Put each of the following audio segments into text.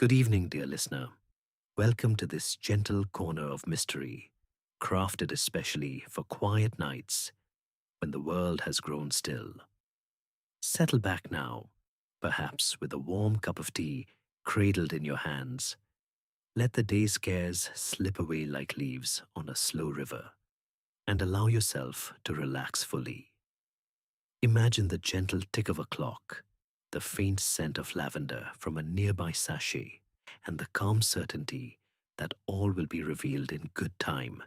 Good evening, dear listener. Welcome to this gentle corner of mystery, crafted especially for quiet nights when the world has grown still. Settle back now, perhaps with a warm cup of tea cradled in your hands. Let the day's cares slip away like leaves on a slow river, and allow yourself to relax fully. Imagine the gentle tick of a clock, the faint scent of lavender from a nearby sachet, and the calm certainty that all will be revealed in good time.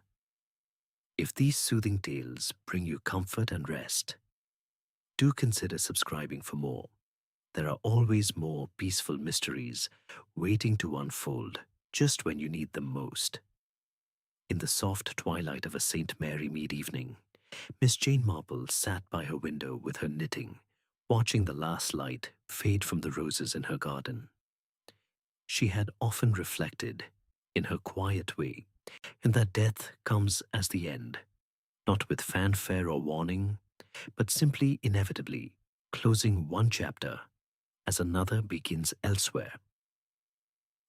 If these soothing tales bring you comfort and rest, do consider subscribing for more. There are always more peaceful mysteries waiting to unfold just when you need them most. In the soft twilight of a St. Mary Mead evening, Miss Jane Marple sat by her window with her knitting, watching the last light fade from the roses in her garden. She had often reflected, in her quiet way, that death comes as the end, not with fanfare or warning, but simply inevitably, closing one chapter as another begins elsewhere.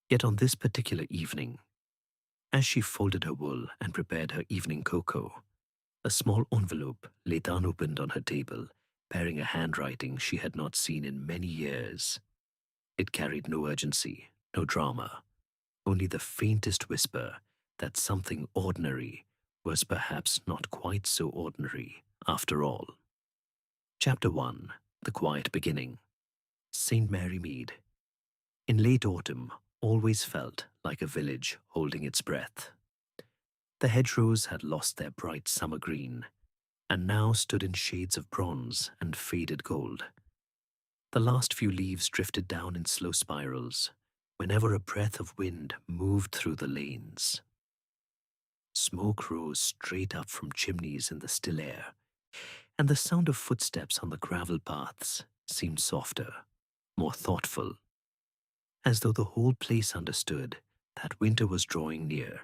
Yet on this particular evening, as she folded her wool and prepared her evening cocoa, a small envelope lay unopened on her table, bearing a handwriting she had not seen in many years. It carried no urgency, no drama, only the faintest whisper that something ordinary was perhaps not quite so ordinary after all. Chapter 1: The Quiet Beginning. St. Mary Mead. In late autumn, always felt like a village holding its breath. The hedgerows had lost their bright summer green, and now stood in shades of bronze and faded gold. The last few leaves drifted down in slow spirals whenever a breath of wind moved through the lanes. Smoke rose straight up from chimneys in the still air, and the sound of footsteps on the gravel paths seemed softer, more thoughtful, as though the whole place understood that winter was drawing near,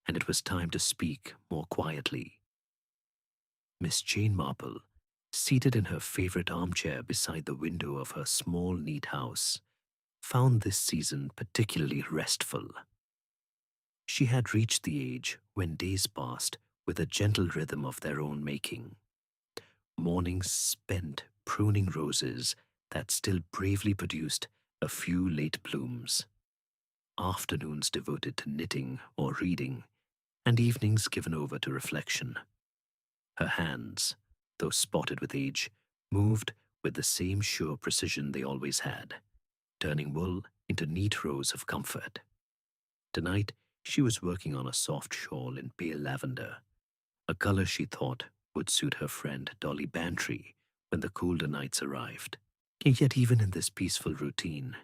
and it was time to speak more quietly. Miss Jane Marple, seated in her favorite armchair beside the window of her small, neat house, found this season particularly restful. She had reached the age when days passed with a gentle rhythm of their own making. Mornings spent pruning roses that still bravely produced a few late blooms. Afternoons devoted to knitting or reading, and evenings given over to reflection. Her hands, though spotted with age, moved with the same sure precision they always had, turning wool into neat rows of comfort. Tonight, she was working on a soft shawl in pale lavender, a color she thought would suit her friend Dolly Bantry when the colder nights arrived. Yet even in this peaceful routine,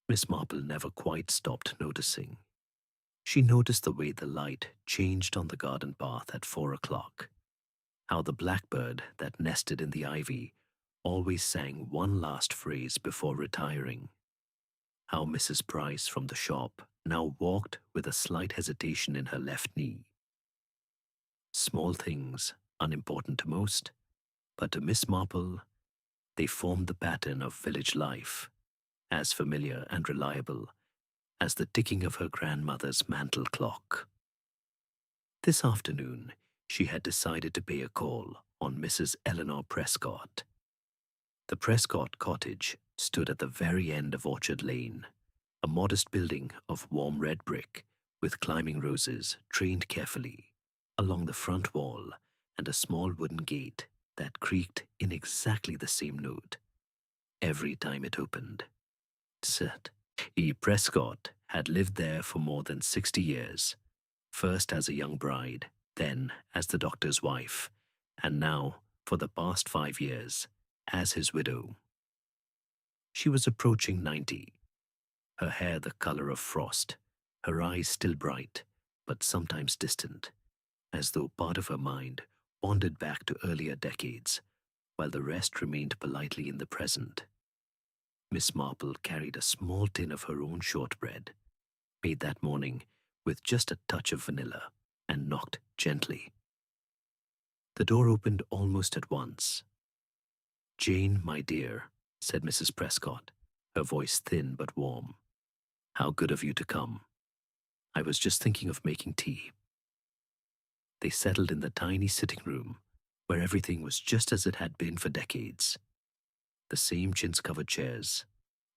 Miss Marple never quite stopped noticing. She noticed the way the light changed on the garden path at 4 o'clock, how the blackbird that nested in the ivy always sang one last phrase before retiring, how Mrs. Price from the shop now walked with a slight hesitation in her left knee. Small things, unimportant to most, but to Miss Marple, they formed the pattern of village life, as familiar and reliable as the ticking of her grandmother's mantel clock. This afternoon, she had decided to pay a call on Mrs. Eleanor Prescott. The Prescott cottage stood at the very end of Orchard Lane, a modest building of warm red brick with climbing roses trained carefully along the front wall and a small wooden gate that creaked in exactly the same note every time it opened. Tsit. E. Prescott had lived there for more than 60 years, first as a young bride, then as the doctor's wife, and now, for the past 5 years, as his widow. She was approaching 90, her hair the color of frost, her eyes still bright, but sometimes distant, as though part of her mind wandered back to earlier decades, while the rest remained politely in the present. Miss Marple carried a small tin of her own shortbread, made that morning with just a touch of vanilla, and knocked gently. The door opened almost at once. "Jane, my dear," said Mrs. Prescott, her voice thin but warm. How good of you to come. I was just thinking of making tea. They settled in the tiny sitting room, where everything was just as it had been for decades. The same chintz-covered chairs,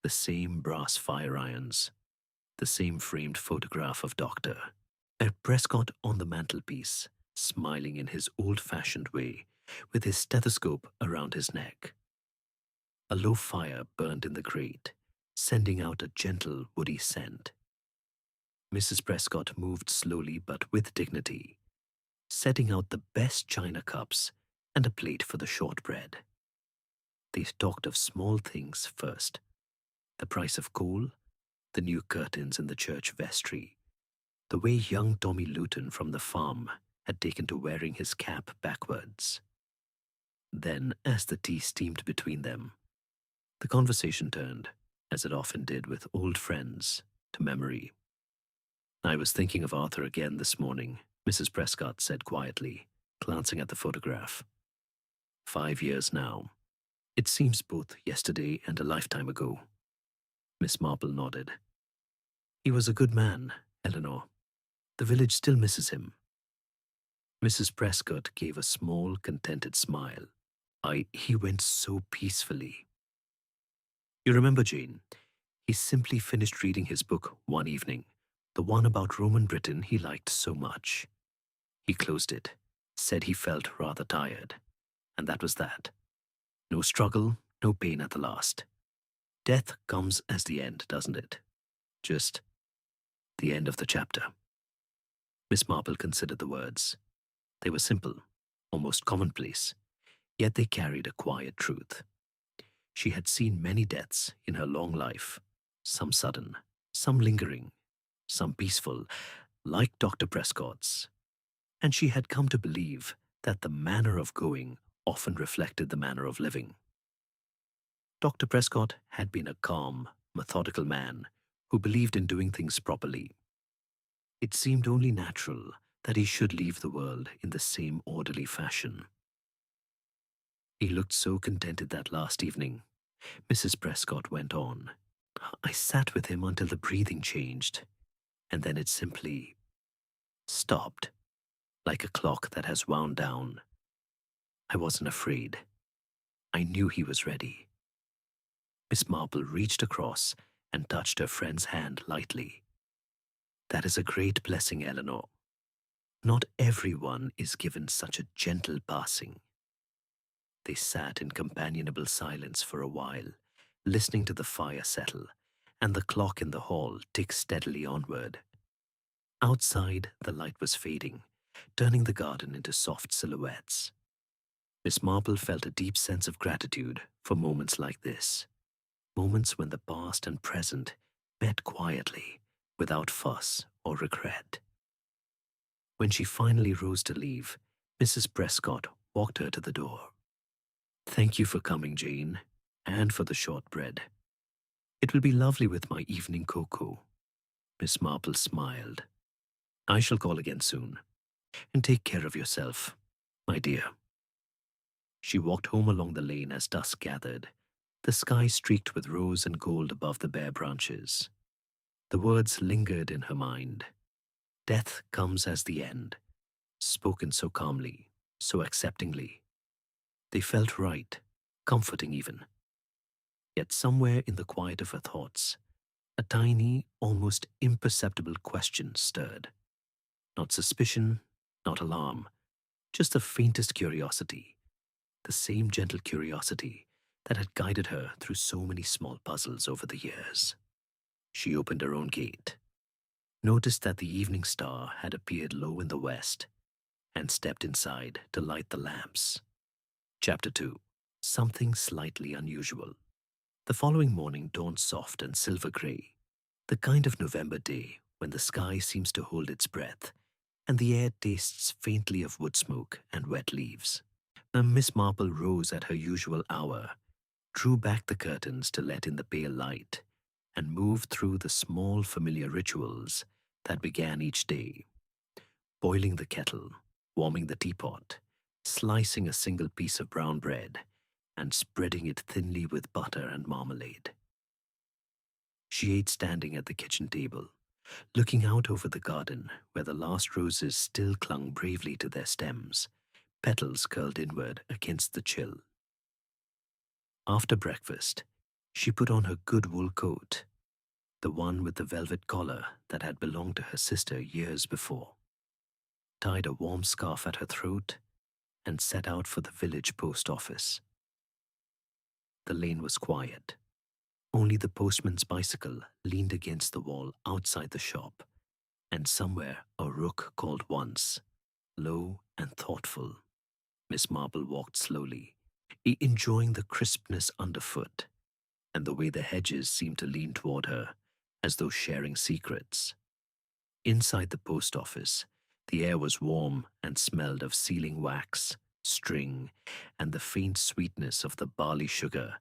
the same brass fire irons, the same framed photograph of Dr. Ed Prescott on the mantelpiece, smiling in his old-fashioned way, with his stethoscope around his neck. A low fire burned in the grate, sending out a gentle, woody scent. Mrs. Prescott moved slowly but with dignity, setting out the best china cups and a plate for the shortbread. They talked of small things first: the price of coal, the new curtains in the church vestry, the way young Tommy Luton from the farm had taken to wearing his cap backwards. Then, as the tea steamed between them, the conversation turned, as it often did with old friends, to memory. "I was thinking of Arthur again this morning," Mrs. Prescott said quietly, glancing at the photograph. 5 years now. It seems both yesterday and a lifetime ago. Miss Marple nodded. "He was a good man, Eleanor. The village still misses him." Mrs. Prescott gave a small, contented smile. He went so peacefully. You remember, Jane, he simply finished reading his book one evening, the one about Roman Britain he liked so much. He closed it, said he felt rather tired, and that was that. No struggle, no pain at the last. Death comes as the end, doesn't it? Just the end of the chapter. Miss Marple considered the words. They were simple, almost commonplace, yet they carried a quiet truth. She had seen many deaths in her long life, some sudden, some lingering, some peaceful, like Dr. Prescott's, and she had come to believe that the manner of going often reflected the manner of living. Dr. Prescott had been a calm, methodical man who believed in doing things properly. It seemed only natural that he should leave the world in the same orderly fashion. He looked so contented that last evening, Mrs. Prescott went on. I sat with him until the breathing changed, and then it simply stopped, like a clock that has wound down. I wasn't afraid. I knew he was ready. Miss Marple reached across and touched her friend's hand lightly. That is a great blessing, Eleanor. Not everyone is given such a gentle passing. They sat in companionable silence for a while, listening to the fire settle and the clock in the hall tick steadily onward. Outside, the light was fading, turning the garden into soft silhouettes. Miss Marple felt a deep sense of gratitude for moments like this, moments when the past and present met quietly, without fuss or regret. When she finally rose to leave, Mrs. Prescott walked her to the door. Thank you for coming, Jane, and for the shortbread. It will be lovely with my evening cocoa. Miss Marple smiled. I shall call again soon. And take care of yourself, my dear. She walked home along the lane as dusk gathered, the sky streaked with rose and gold above the bare branches. The words lingered in her mind. Death comes as the end, spoken so calmly, so acceptingly. They felt right, comforting even. Yet somewhere in the quiet of her thoughts, a tiny, almost imperceptible question stirred. Not suspicion, not alarm, just the faintest curiosity, the same gentle curiosity that had guided her through so many small puzzles over the years. She opened her own gate, noticed that the evening star had appeared low in the west, and stepped inside to light the lamps. Chapter 2. Something slightly unusual. The following morning dawned soft and silver grey, the kind of November day when the sky seems to hold its breath and the air tastes faintly of wood smoke and wet leaves. Miss Marple rose at her usual hour, drew back the curtains to let in the pale light, and moved through the small familiar rituals that began each day. Boiling the kettle, warming the teapot, slicing a single piece of brown bread, and spreading it thinly with butter and marmalade. She ate standing at the kitchen table, looking out over the garden where the last roses still clung bravely to their stems, petals curled inward against the chill. After breakfast, she put on her good wool coat, the one with the velvet collar that had belonged to her sister years before, tied a warm scarf at her throat, and set out for the village post office. The lane was quiet. Only the postman's bicycle leaned against the wall outside the shop, and somewhere a rook called once, low and thoughtful. Miss Marple walked slowly, enjoying the crispness underfoot, and the way the hedges seemed to lean toward her, as though sharing secrets. Inside the post office, the air was warm and smelled of sealing wax, string, and the faint sweetness of the barley sugar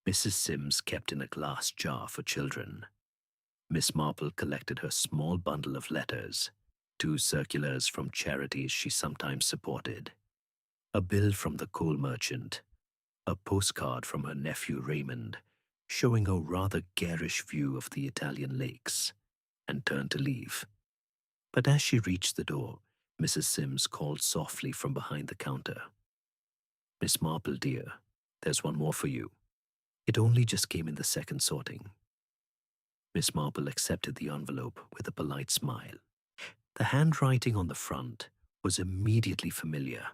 Mrs. Sims kept in a glass jar for children. Miss Marple collected her small bundle of letters, 2 circulars from charities she sometimes supported, a bill from the coal merchant, a postcard from her nephew Raymond, showing a rather garish view of the Italian lakes, and turned to leave. But as she reached the door, Mrs. Sims called softly from behind the counter. "Miss Marple, dear, there's one more for you. It only just came in the second sorting." Miss Marple accepted the envelope with a polite smile. The handwriting on the front was immediately familiar.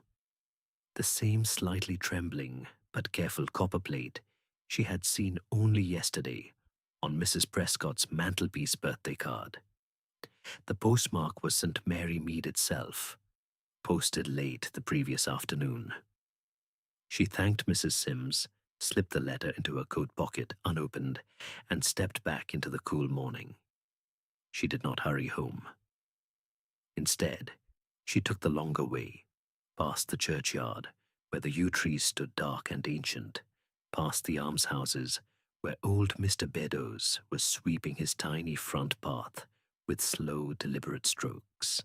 The same slightly trembling but careful copperplate she had seen only yesterday on Mrs. Prescott's mantelpiece birthday card. The postmark was St. Mary Mead itself, posted late the previous afternoon. She thanked Mrs. Sims, slipped the letter into her coat pocket unopened, and stepped back into the cool morning. She did not hurry home. Instead, she took the longer way, past the churchyard, where the yew trees stood dark and ancient, past the almshouses, where old Mr. Beddoes was sweeping his tiny front path with slow, deliberate strokes.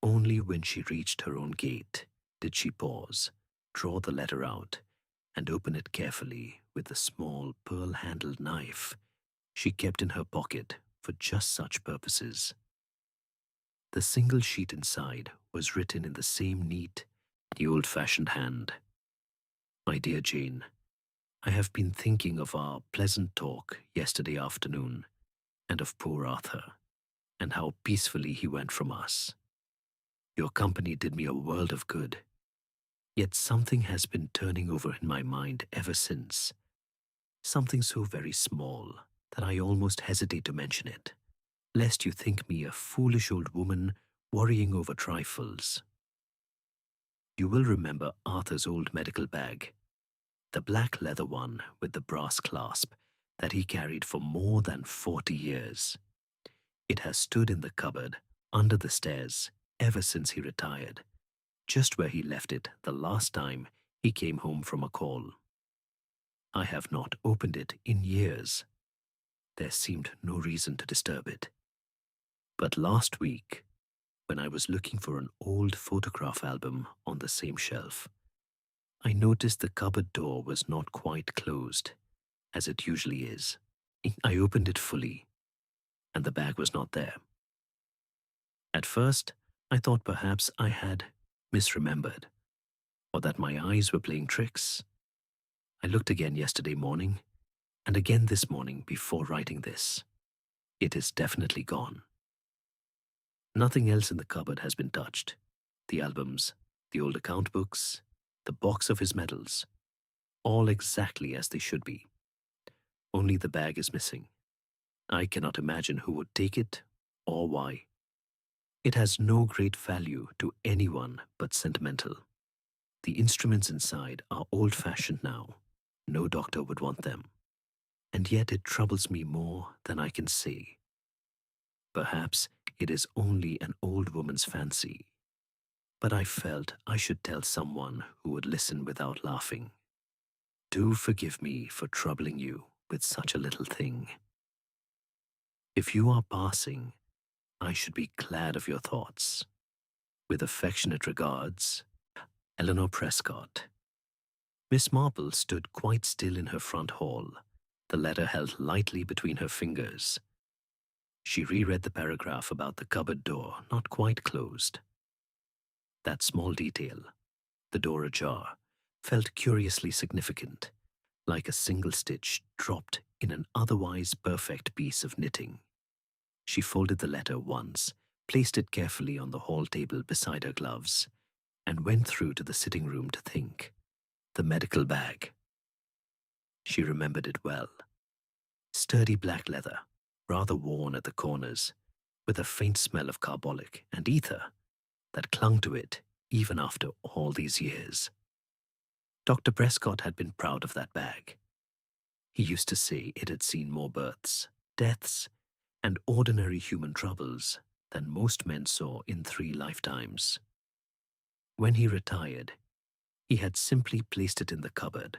Only when she reached her own gate did she pause, draw the letter out, and open it carefully with the small, pearl-handled knife she kept in her pocket for just such purposes. The single sheet inside was written in the same neat, the old-fashioned hand. "My dear Jane, I have been thinking of our pleasant talk yesterday afternoon, and of poor Arthur, and how peacefully he went from us. Your company did me a world of good. Yet something has been turning over in my mind ever since. Something so very small that I almost hesitate to mention it, lest you think me a foolish old woman worrying over trifles. You will remember Arthur's old medical bag, the black leather one with the brass clasp that he carried for more than 40 years. It has stood in the cupboard under the stairs ever since he retired, just where he left it the last time he came home from a call. I have not opened it in years. There seemed no reason to disturb it. But last week, when I was looking for an old photograph album on the same shelf, I noticed the cupboard door was not quite closed, as it usually is. I opened it fully, and the bag was not there. At first, I thought perhaps I had misremembered, or that my eyes were playing tricks. I looked again yesterday morning, and again this morning before writing this. It is definitely gone. Nothing else in the cupboard has been touched. The albums, the old account books, the box of his medals, all exactly as they should be. Only the bag is missing. I cannot imagine who would take it or why. It has no great value to anyone but sentimental. The instruments inside are old-fashioned now. No doctor would want them. And yet it troubles me more than I can say. Perhaps it is only an old woman's fancy, but I felt I should tell someone who would listen without laughing. Do forgive me for troubling you with such a little thing. If you are passing, I should be glad of your thoughts. With affectionate regards, Eleanor Prescott." Miss Marple stood quite still in her front hall, the letter held lightly between her fingers. She reread the paragraph about the cupboard door not quite closed. That small detail, the door ajar, felt curiously significant, like a single stitch dropped in an otherwise perfect piece of knitting. She folded the letter once, placed it carefully on the hall table beside her gloves, and went through to the sitting room to think. The medical bag. She remembered it well. Sturdy black leather, rather worn at the corners, with a faint smell of carbolic and ether that clung to it even after all these years. Dr. Prescott had been proud of that bag. He used to say it had seen more births, deaths, and ordinary human troubles than most men saw in 3 lifetimes. When he retired, he had simply placed it in the cupboard,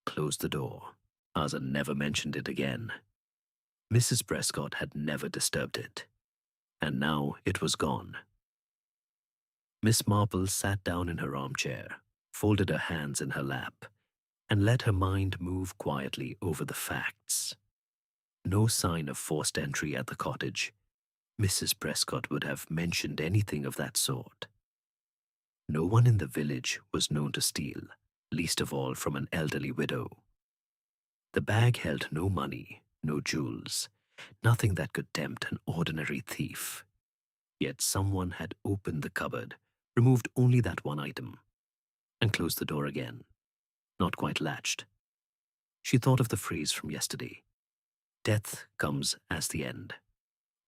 closed the door, and never mentioned it again. Mrs. Prescott had never disturbed it, and now it was gone. Miss Marple sat down in her armchair, folded her hands in her lap, and let her mind move quietly over the facts. No sign of forced entry at the cottage. Mrs. Prescott would have mentioned anything of that sort. No one in the village was known to steal, least of all from an elderly widow. The bag held no money, no jewels, nothing that could tempt an ordinary thief. Yet someone had opened the cupboard, removed only that one item, and closed the door again, not quite latched. She thought of the phrase from yesterday. Death comes as the end,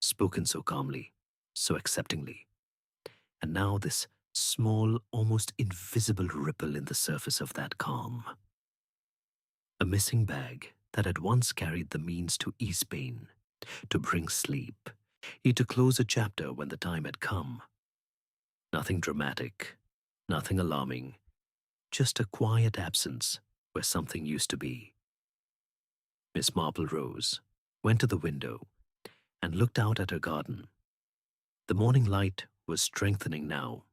spoken so calmly, so acceptingly. And now this small, almost invisible ripple in the surface of that calm. A missing bag that had once carried the means to ease pain, to bring sleep, yet to close a chapter when the time had come. Nothing dramatic, nothing alarming, just a quiet absence where something used to be. Miss Marple rose, went to the window, and looked out at her garden. The morning light was strengthening now,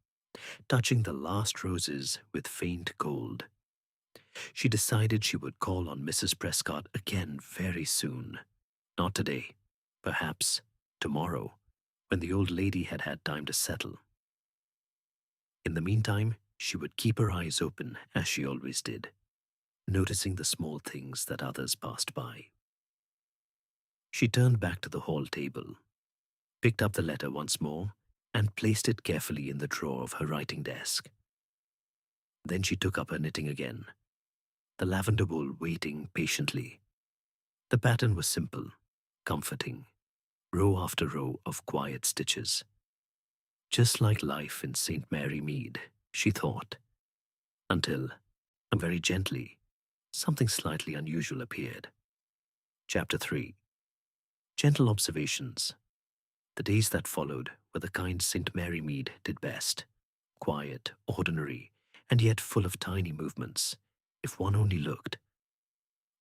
touching the last roses with faint gold. She decided she would call on Mrs. Prescott again very soon. Not today, perhaps tomorrow, when the old lady had had time to settle. In the meantime, she would keep her eyes open, as she always did, noticing the small things that others passed by. She turned back to the hall table, picked up the letter once more, and placed it carefully in the drawer of her writing desk. Then she took up her knitting again, the lavender wool waiting patiently. The pattern was simple, comforting, row after row of quiet stitches. Just like life in St. Mary Mead, she thought, until, very gently, something slightly unusual appeared. Chapter 3. Gentle observations. The days that followed were the kind St. Mary Mead did best. Quiet, ordinary, and yet full of tiny movements, if one only looked.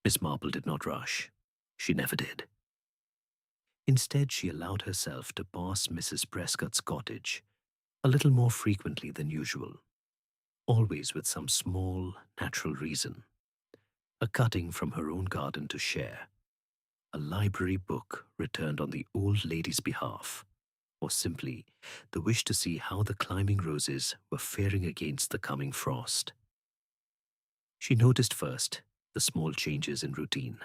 Miss Marple did not rush. She never did. Instead, she allowed herself to pass Mrs. Prescott's cottage a little more frequently than usual, always with some small, natural reason. A cutting from her own garden to share, a library book returned on the old lady's behalf, or simply the wish to see how the climbing roses were faring against the coming frost. She noticed first the small changes in routine.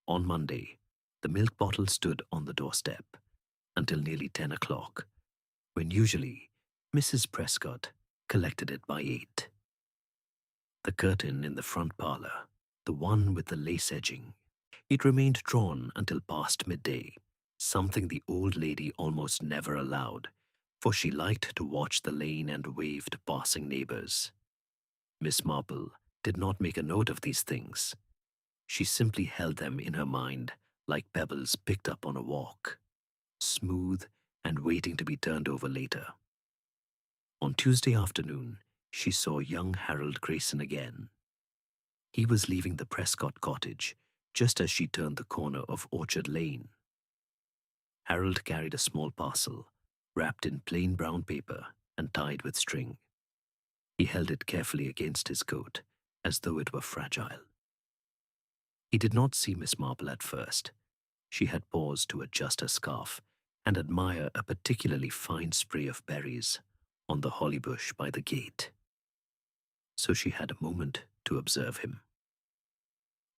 On Monday, the milk bottle stood on the doorstep until nearly 10 o'clock, when usually Mrs. Prescott collected it by 8. The curtain in the front parlor, the one with the lace edging, it remained drawn until past midday, something the old lady almost never allowed, for she liked to watch the lane and waved passing neighbors. Miss Marple did not make a note of these things. She simply held them in her mind like pebbles picked up on a walk, smooth and waiting to be turned over later. On Tuesday afternoon, she saw young Harold Grayson again. He was leaving the Prescott cottage just as she turned the corner of Orchard Lane. Harold carried a small parcel, wrapped in plain brown paper and tied with string. He held it carefully against his coat, as though it were fragile. He did not see Miss Marple at first. She had paused to adjust her scarf and admire a particularly fine spray of berries on the holly bush by the gate. So she had a moment to observe him.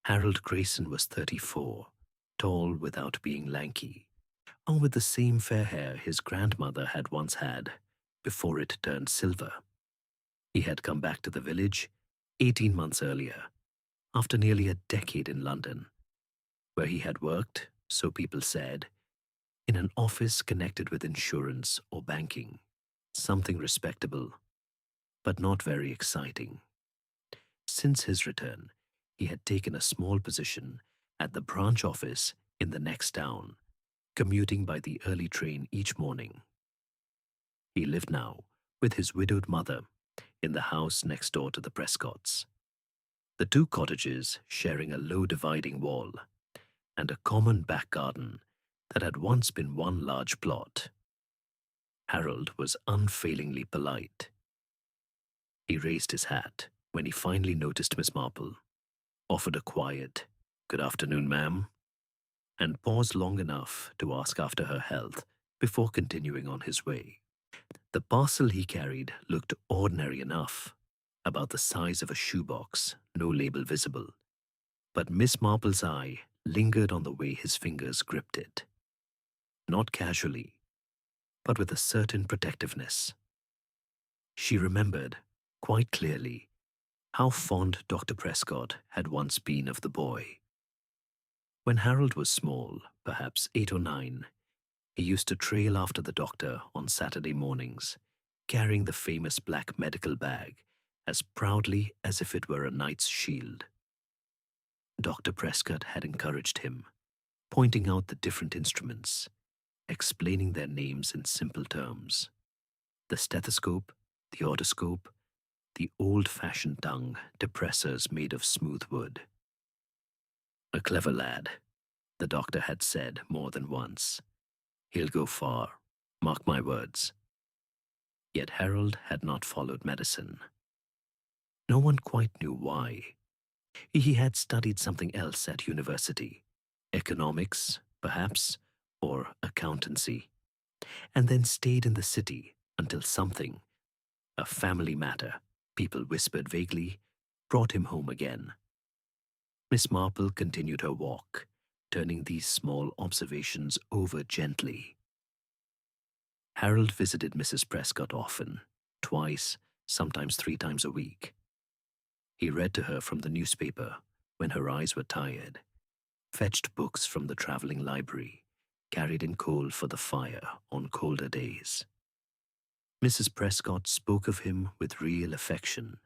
Harold Grayson was 34, tall without being lanky, and with the same fair hair his grandmother had once had before it turned silver. He had come back to the village 18 months earlier, after nearly a decade in London, where he had worked, so people said, in an office connected with insurance or banking, something respectable, but not very exciting. Since his return, he had taken a small position at the branch office in the next town, commuting by the early train each morning. He lived now with his widowed mother in the house next door to the Prescotts, the two cottages sharing a low dividing wall and a common back garden that had once been one large plot. Harold was unfailingly polite. He raised his hat when he finally noticed Miss Marple, offered a quiet, "Good afternoon, ma'am," and paused long enough to ask after her health before continuing on his way. The parcel he carried looked ordinary enough, about the size of a shoebox, no label visible. But Miss Marple's eye lingered on the way his fingers gripped it. Not casually, but with a certain protectiveness. She remembered, quite clearly, how fond Dr. Prescott had once been of the boy. When Harold was small, perhaps 8 or 9, he used to trail after the doctor on Saturday mornings, carrying the famous black medical bag as proudly as if it were a knight's shield. Dr. Prescott had encouraged him, pointing out the different instruments, explaining their names in simple terms. The stethoscope, the otoscope, the old-fashioned tongue depressors made of smooth wood. "A clever lad," the doctor had said more than once. "He'll go far, mark my words." Yet Harold had not followed medicine. No one quite knew why. He had studied something else at university, economics, perhaps, or accountancy, and then stayed in the city until something, a family matter, people whispered vaguely, brought him home again. Miss Marple continued her walk, turning these small observations over gently. Harold visited Mrs. Prescott often, twice, sometimes 3 times a week. He read to her from the newspaper when her eyes were tired, fetched books from the traveling library, carried in coal for the fire on colder days. Mrs. Prescott spoke of him with real affection.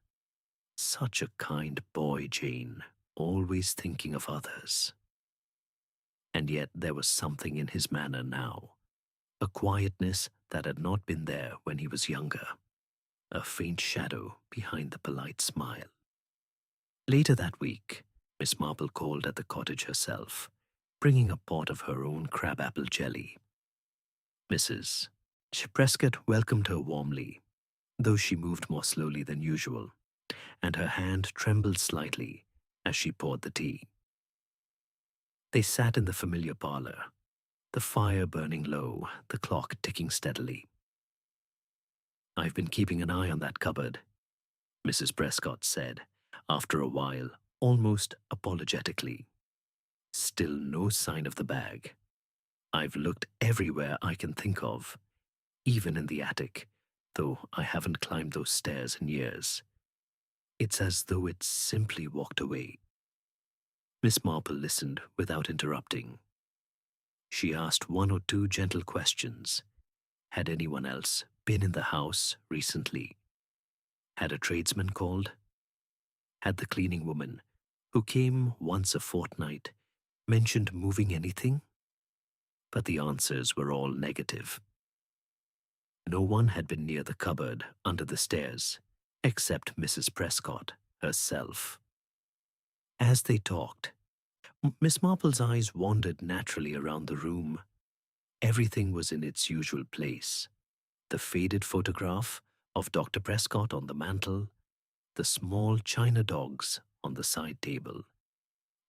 "Such a kind boy, Jane, always thinking of others." And yet there was something in his manner now, a quietness that had not been there when he was younger, a faint shadow behind the polite smile. Later that week, Miss Marple called at the cottage herself, bringing a pot of her own crabapple jelly. Mrs. Prescott welcomed her warmly, though she moved more slowly than usual, and her hand trembled slightly as she poured the tea. They sat in the familiar parlor, the fire burning low, the clock ticking steadily. "I've been keeping an eye on that cupboard," Mrs. Prescott said, after a while, almost apologetically. "Still no sign of the bag. I've looked everywhere I can think of, even in the attic, though I haven't climbed those stairs in years. It's as though it simply walked away." Miss Marple listened without interrupting. She asked 1 or 2 gentle questions. Had anyone else been in the house recently? Had a tradesman called? Had the cleaning woman, who came once a fortnight, mentioned moving anything? But the answers were all negative. No one had been near the cupboard under the stairs, except Mrs. Prescott herself. As they talked, Miss Marple's eyes wandered naturally around the room. Everything was in its usual place. The faded photograph of Dr. Prescott on the mantel, the small china dogs on the side table,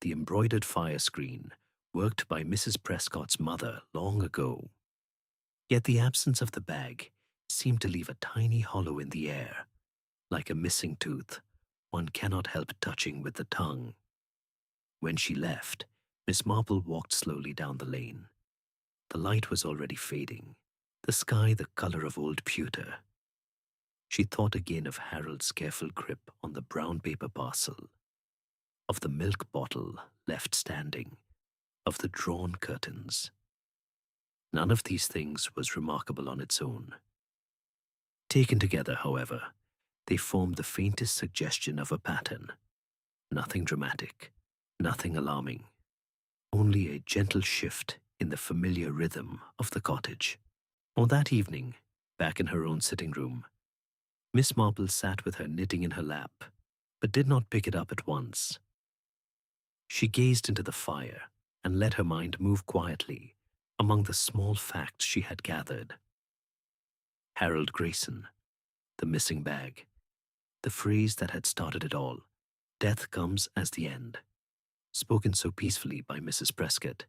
the embroidered fire screen worked by Mrs. Prescott's mother long ago. Yet the absence of the bag seemed to leave a tiny hollow in the air, like a missing tooth one cannot help touching with the tongue. When she left, Miss Marple walked slowly down the lane. The light was already fading, the sky the color of old pewter. She thought again of Harold's careful grip on the brown paper parcel, of the milk bottle left standing, of the drawn curtains. None of these things was remarkable on its own. Taken together, however, they formed the faintest suggestion of a pattern. Nothing dramatic, nothing alarming, only a gentle shift in the familiar rhythm of the cottage. On that evening, back in her own sitting room, Miss Marple sat with her knitting in her lap, but did not pick it up at once. She gazed into the fire and let her mind move quietly among the small facts she had gathered. Harold Grayson, the missing bag, the phrase that had started it all, death comes as the end, spoken so peacefully by Mrs. Prescott,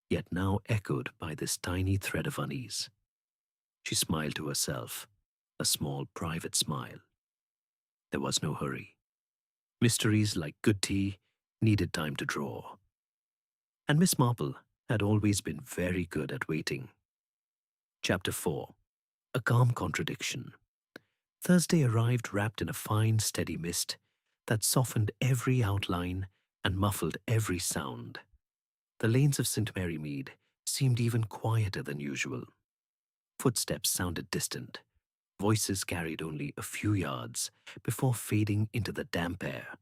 yet now echoed by this tiny thread of unease. She smiled to herself, a small private smile. There was no hurry. Mysteries, like good tea, needed time to draw. And Miss Marple had always been very good at waiting. Chapter 4. A Calm Contradiction. Thursday arrived wrapped in a fine, steady mist that softened every outline and muffled every sound. The lanes of St. Mary Mead seemed even quieter than usual. Footsteps sounded distant. Voices carried only a few yards before fading into the damp air.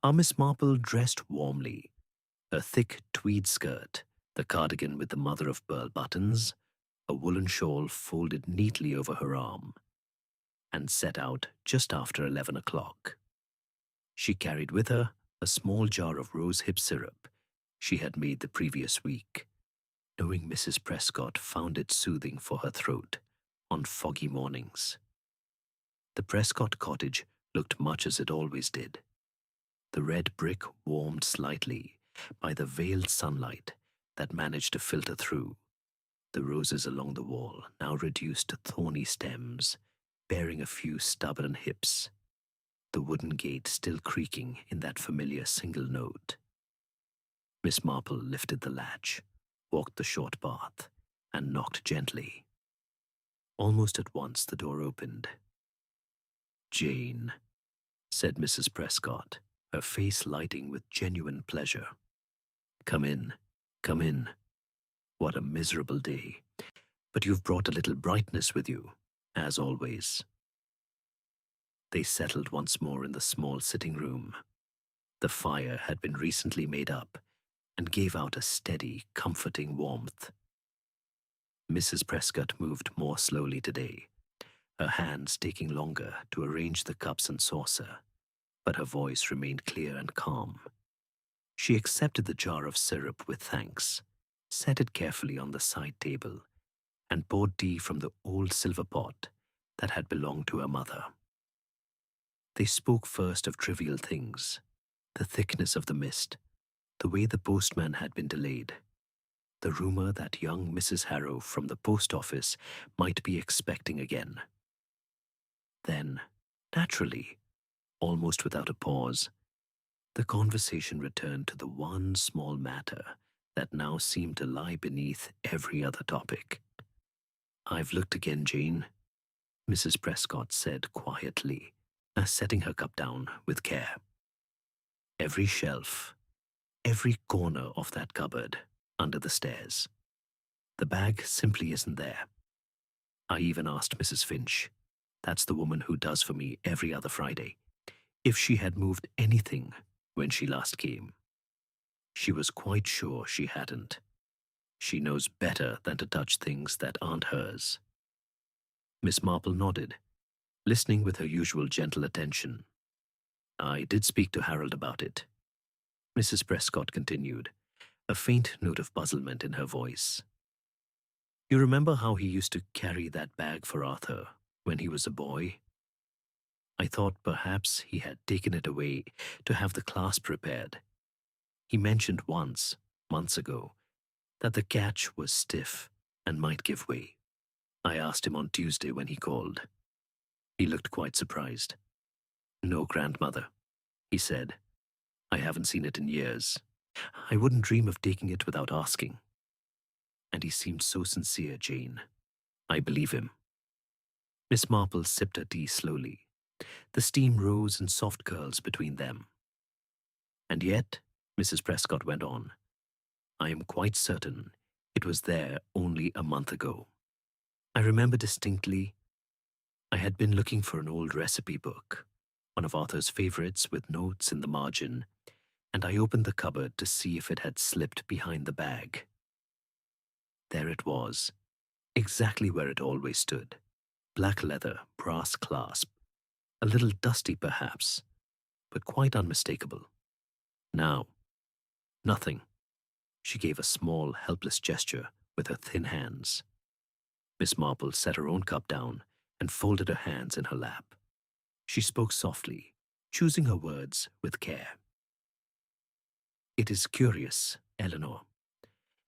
Our Miss Marple dressed warmly, her thick tweed skirt, the cardigan with the mother-of-pearl buttons, a woolen shawl folded neatly over her arm, and set out just after 11 o'clock. She carried with her a small jar of rose-hip syrup she had made the previous week, knowing Mrs. Prescott found it soothing for her throat on foggy mornings. The Prescott cottage looked much as it always did. The red brick warmed slightly by the veiled sunlight that managed to filter through. The roses along the wall now reduced to thorny stems, bearing a few stubborn hips. The wooden gate still creaking in that familiar single note. Miss Marple lifted the latch, walked the short path, and knocked gently. Almost at once the door opened. "Jane," said Mrs. Prescott, her face lighting with genuine pleasure. "Come in, come in. What a miserable day. But you've brought a little brightness with you, as always." They settled once more in the small sitting room. The fire had been recently made up and gave out a steady, comforting warmth. Mrs. Prescott moved more slowly today, her hands taking longer to arrange the cups and saucer, but her voice remained clear and calm. She accepted the jar of syrup with thanks, set it carefully on the side table, and poured tea from the old silver pot that had belonged to her mother. They spoke first of trivial things, the thickness of the mist, the way the postman had been delayed, the rumor that young Mrs. Harrow from the post office might be expecting again. Then, naturally, almost without a pause, the conversation returned to the one small matter that now seemed to lie beneath every other topic. "I've looked again, Jane," Mrs. Prescott said quietly, setting her cup down with care. "Every shelf, every corner of that cupboard under the stairs. The bag simply isn't there. I even asked Mrs. Finch, that's the woman who does for me every other Friday, if she had moved anything when she last came. She was quite sure she hadn't. She knows better than to touch things that aren't hers." Miss Marple nodded, listening with her usual gentle attention. "I did speak to Harold about it," Mrs. Prescott continued, a faint note of puzzlement in her voice. "You remember how he used to carry that bag for Arthur when he was a boy? I thought perhaps he had taken it away to have the class prepared. He mentioned once, months ago, that the catch was stiff and might give way. I asked him on Tuesday when he called. He looked quite surprised. No, grandmother, he said. I haven't seen it in years. I wouldn't dream of taking it without asking. And he seemed so sincere, Jane. I believe him. Miss Marple sipped her tea slowly. The steam rose in soft curls between them. And yet, Mrs. Prescott went on, I am quite certain it was there only a month ago. I remember distinctly I had been looking for an old recipe book, one of Arthur's favorites with notes in the margin, and I opened the cupboard to see if it had slipped behind the bag. There it was, exactly where it always stood. Black leather, brass clasp, a little dusty perhaps, but quite unmistakable. Now, nothing. She gave a small, helpless gesture with her thin hands. Miss Marple set her own cup down and folded her hands in her lap. She spoke softly, choosing her words with care. It is curious, Eleanor.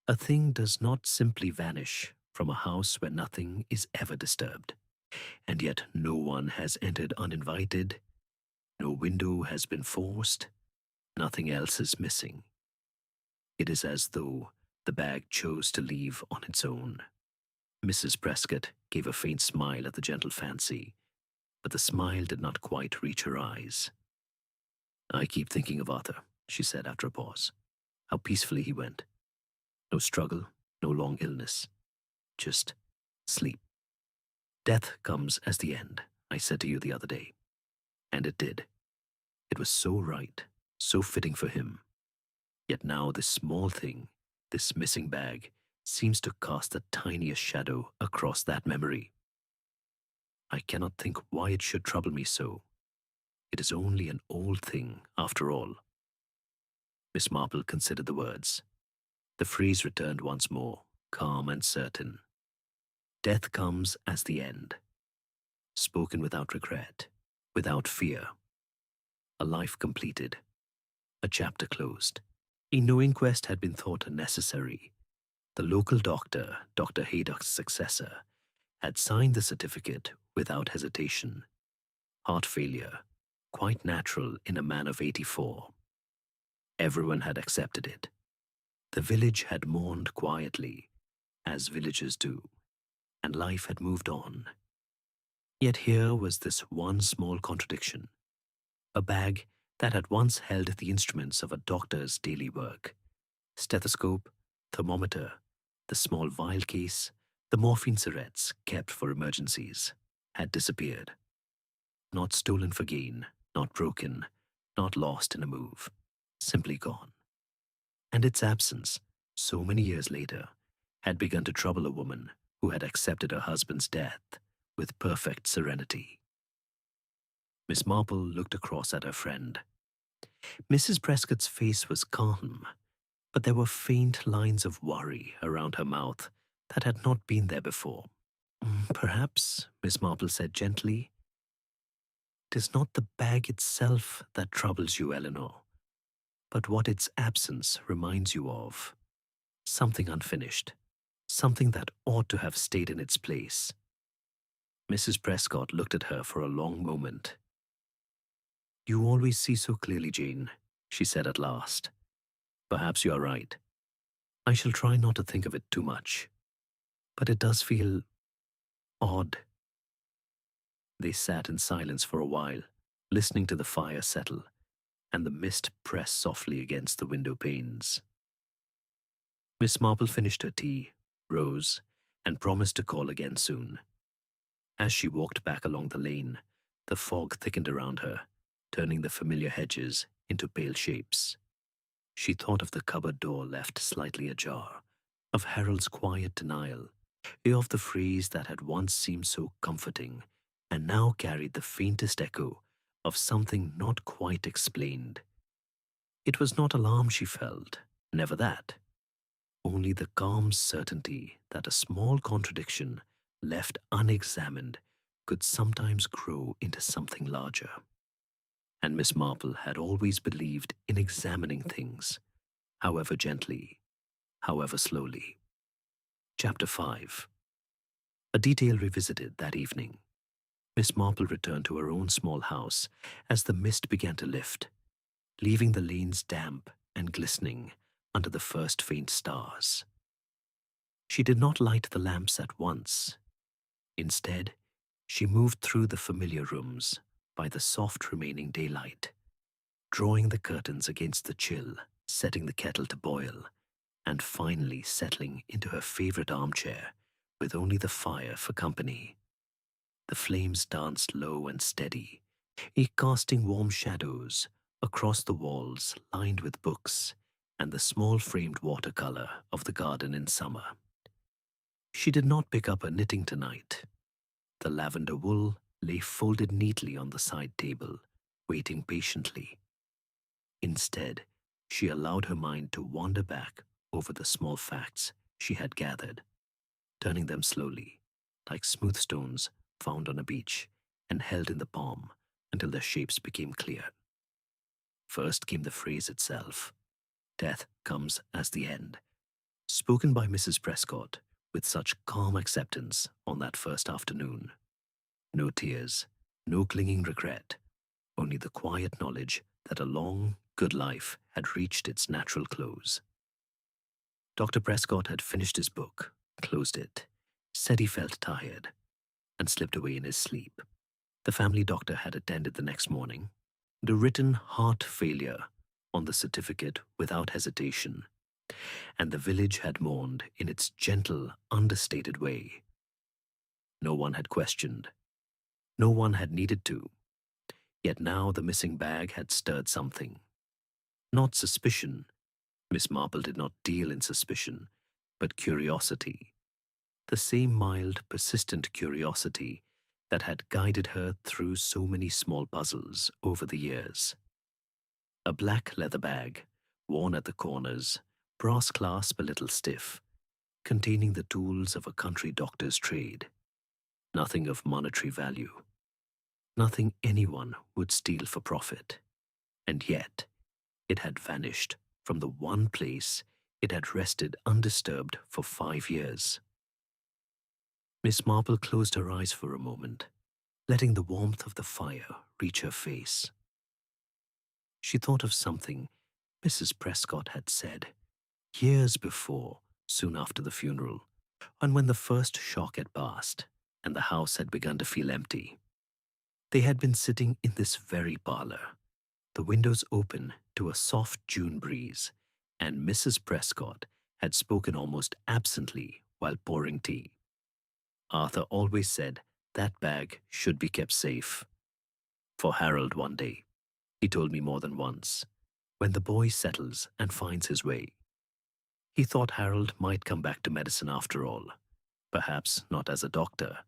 A thing does not simply vanish from a house where nothing is ever disturbed, and yet no one has entered uninvited, no window has been forced, nothing else is missing. It is as though the bag chose to leave on its own. Mrs. Prescott gave a faint smile at the gentle fancy, but the smile did not quite reach her eyes. I keep thinking of Arthur, she said after a pause. How peacefully he went. No struggle, no long illness. Just sleep. Death comes as the end, I said to you the other day. And it did. It was so right, so fitting for him. Yet now this small thing, this missing bag, seems to cast the tiniest shadow across that memory. I cannot think why it should trouble me so. It is only an old thing, after all. Miss Marple considered the words. The phrase returned once more, calm and certain. Death comes as the end. Spoken without regret, without fear. A life completed. A chapter closed. No inquest had been thought unnecessary. The local doctor, Dr. Haydock's successor, had signed the certificate without hesitation. Heart failure, quite natural in a man of 84. Everyone had accepted it. The village had mourned quietly, as villagers do, and life had moved on. Yet here was this one small contradiction. A bag that had once held the instruments of a doctor's daily work. Stethoscope, thermometer, the small vial case, the morphine syringes kept for emergencies, had disappeared. Not stolen for gain, not broken, not lost in a move, simply gone. And its absence, so many years later, had begun to trouble a woman who had accepted her husband's death with perfect serenity. Miss Marple looked across at her friend. Mrs. Prescott's face was calm, but there were faint lines of worry around her mouth that had not been there before. Perhaps, Miss Marple said gently, it is not the bag itself that troubles you, Eleanor, but what its absence reminds you of. Something unfinished, something that ought to have stayed in its place. Mrs. Prescott looked at her for a long moment. You always see so clearly, Jane, she said at last. Perhaps you are right. I shall try not to think of it too much. But it does feel odd. They sat in silence for a while, listening to the fire settle and the mist press softly against the window panes. Miss Marple finished her tea, rose, and promised to call again soon. As she walked back along the lane, the fog thickened around her, turning the familiar hedges into pale shapes. She thought of the cupboard door left slightly ajar, of Harold's quiet denial, of the phrase that had once seemed so comforting and now carried the faintest echo of something not quite explained. It was not alarm she felt, never that. Only the calm certainty that a small contradiction, left unexamined, could sometimes grow into something larger. And Miss Marple had always believed in examining things, however gently, however slowly. Chapter 5. A detail revisited that evening. Miss Marple returned to her own small house as the mist began to lift, leaving the lanes damp and glistening under the first faint stars. She did not light the lamps at once. Instead, she moved through the familiar rooms by the soft remaining daylight, drawing the curtains against the chill, setting the kettle to boil, and finally settling into her favorite armchair with only the fire for company. The flames danced low and steady, casting warm shadows across the walls lined with books and the small framed watercolor of the garden in summer. She did not pick up her knitting tonight. The lavender wool lay folded neatly on the side table, waiting patiently. Instead, she allowed her mind to wander back over the small facts she had gathered, turning them slowly, like smooth stones found on a beach and held in the palm until their shapes became clear. First came the phrase itself, "Death comes as the end," spoken by Mrs. Prescott with such calm acceptance on that first afternoon. No tears, no clinging regret, only the quiet knowledge that a long, good life had reached its natural close. Dr. Prescott had finished his book, closed it, said he felt tired, and slipped away in his sleep. The family doctor had attended the next morning, the written heart failure on the certificate without hesitation, and the village had mourned in its gentle, understated way. No one had questioned. No one had needed to. Yet now the missing bag had stirred something. Not suspicion. Miss Marple did not deal in suspicion, but curiosity. The same mild, persistent curiosity that had guided her through so many small puzzles over the years. A black leather bag, worn at the corners, brass clasp a little stiff, containing the tools of a country doctor's trade. Nothing of monetary value. Nothing anyone would steal for profit. And yet, it had vanished from the one place it had rested undisturbed for 5 years. Miss Marple closed her eyes for a moment, letting the warmth of the fire reach her face. She thought of something Mrs. Prescott had said years before, soon after the funeral, and when the first shock had passed and the house had begun to feel empty. They had been sitting in this very parlor, the windows open to a soft June breeze, and Mrs. Prescott had spoken almost absently while pouring tea. Arthur always said that bag should be kept safe. For Harold one day, he told me more than once, when the boy settles and finds his way. He thought Harold might come back to medicine after all, perhaps not as a doctor,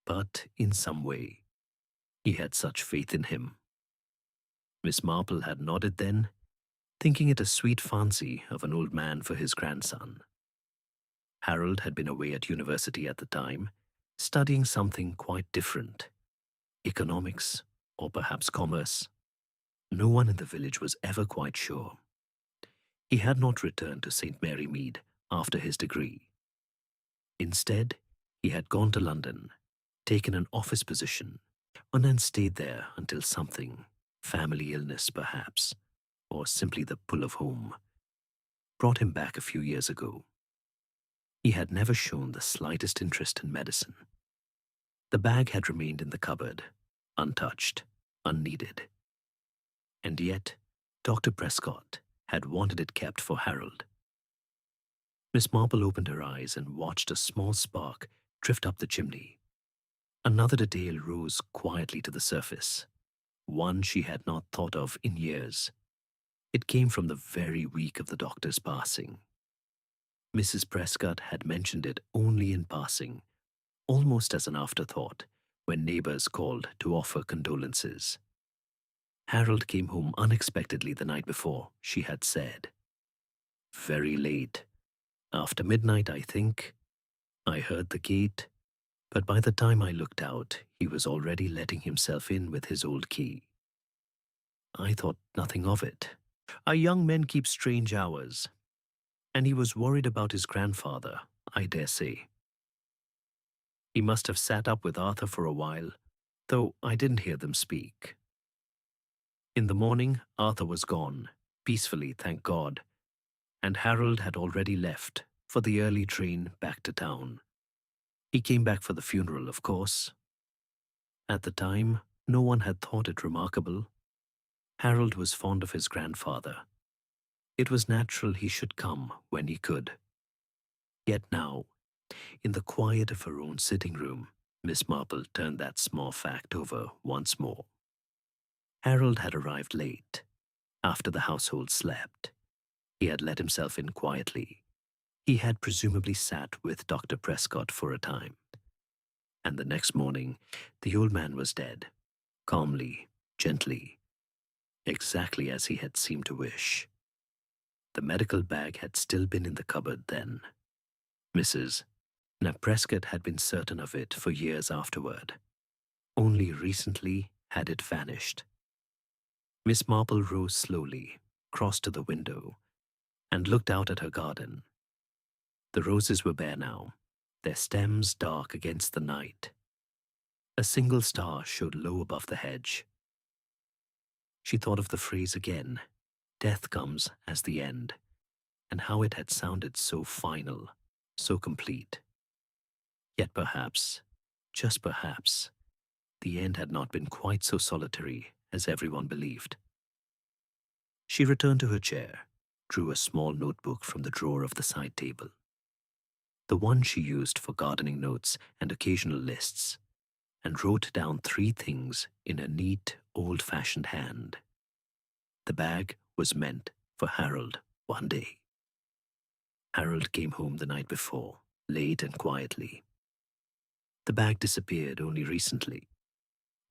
but in some way. He had such faith in him. Miss Marple had nodded then, thinking it a sweet fancy of an old man for his grandson. Harold had been away at university at the time, studying something quite different. Economics, or perhaps commerce. No one in the village was ever quite sure. He had not returned to St. Mary Mead after his degree. Instead, he had gone to London, taken an office position, and then stayed there until something, family illness perhaps, or simply the pull of home, brought him back a few years ago. He had never shown the slightest interest in medicine. The bag had remained in the cupboard, untouched, unneeded. And yet, Dr. Prescott had wanted it kept for Harold. Miss Marple opened her eyes and watched a small spark drift up the chimney. Another detail rose quietly to the surface, one she had not thought of in years. It came from the very week of the doctor's passing. Mrs. Prescott had mentioned it only in passing, almost as an afterthought, when neighbors called to offer condolences. Harold came home unexpectedly the night before, she had said. Very late. After midnight, I think. I heard the gate, but by the time I looked out, he was already letting himself in with his old key. I thought nothing of it, Our young men keep strange hours, and he was worried about his grandfather, I dare say. He must have sat up with Arthur for a while, though I didn't hear them speak. In the morning, Arthur was gone, peacefully, thank God, and Harold had already left for the early train back to town. He came back for the funeral, of course. At the time, no one had thought it remarkable. Harold was fond of his grandfather. It was natural he should come when he could. Yet now, in the quiet of her own sitting room, Miss Marple turned that small fact over once more. Harold had arrived late, after the household slept. He had let himself in quietly. He had presumably sat with Dr. Prescott for a time. And the next morning, the old man was dead, calmly, gently, exactly as he had seemed to wish. The medical bag had still been in the cupboard then. Mrs. Prescott had been certain of it for years afterward. Only recently had it vanished. Miss Marple rose slowly, crossed to the window, and looked out at her garden. The roses were bare now, their stems dark against the night. A single star showed low above the hedge. She thought of the phrase again, "Death comes as the end," and how it had sounded so final, so complete. Yet perhaps, just perhaps, the end had not been quite so solitary as everyone believed. She returned to her chair, drew a small notebook from the drawer of the side table, the one she used for gardening notes and occasional lists, and wrote down 3 things in a neat, old-fashioned hand. The bag was meant for Harold one day. Harold came home the night before, late and quietly. The bag disappeared only recently,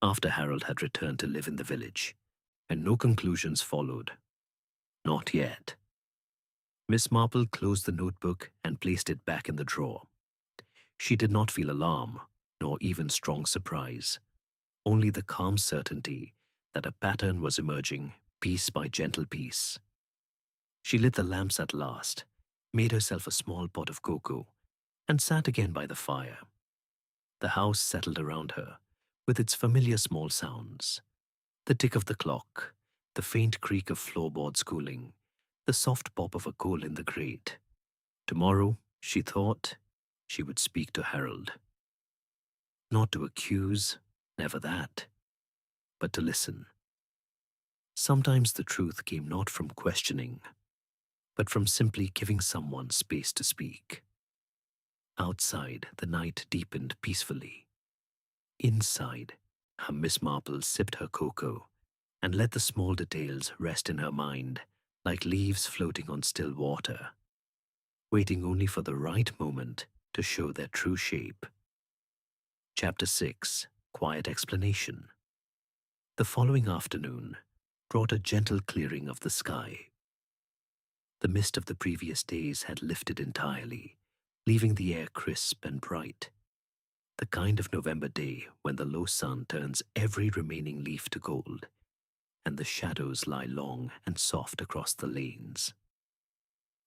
after Harold had returned to live in the village, and no conclusions followed. Not yet. Miss Marple closed the notebook and placed it back in the drawer. She did not feel alarm, nor even strong surprise, only the calm certainty that a pattern was emerging piece by gentle piece. She lit the lamps at last, made herself a small pot of cocoa, and sat again by the fire. The house settled around her, with its familiar small sounds. The tick of the clock, the faint creak of floorboards cooling, the soft pop of a coal in the grate. Tomorrow, she thought, she would speak to Harold. Not to accuse, never that, but to listen. Sometimes the truth came not from questioning, but from simply giving someone space to speak. Outside, the night deepened peacefully. Inside, Miss Marple sipped her cocoa and let the small details rest in her mind like leaves floating on still water, waiting only for the right moment to show their true shape. Chapter 6, Quiet Explanation. The following afternoon brought a gentle clearing of the sky. The mist of the previous days had lifted entirely, leaving the air crisp and bright. The kind of November day when the low sun turns every remaining leaf to gold, and the shadows lie long and soft across the lanes.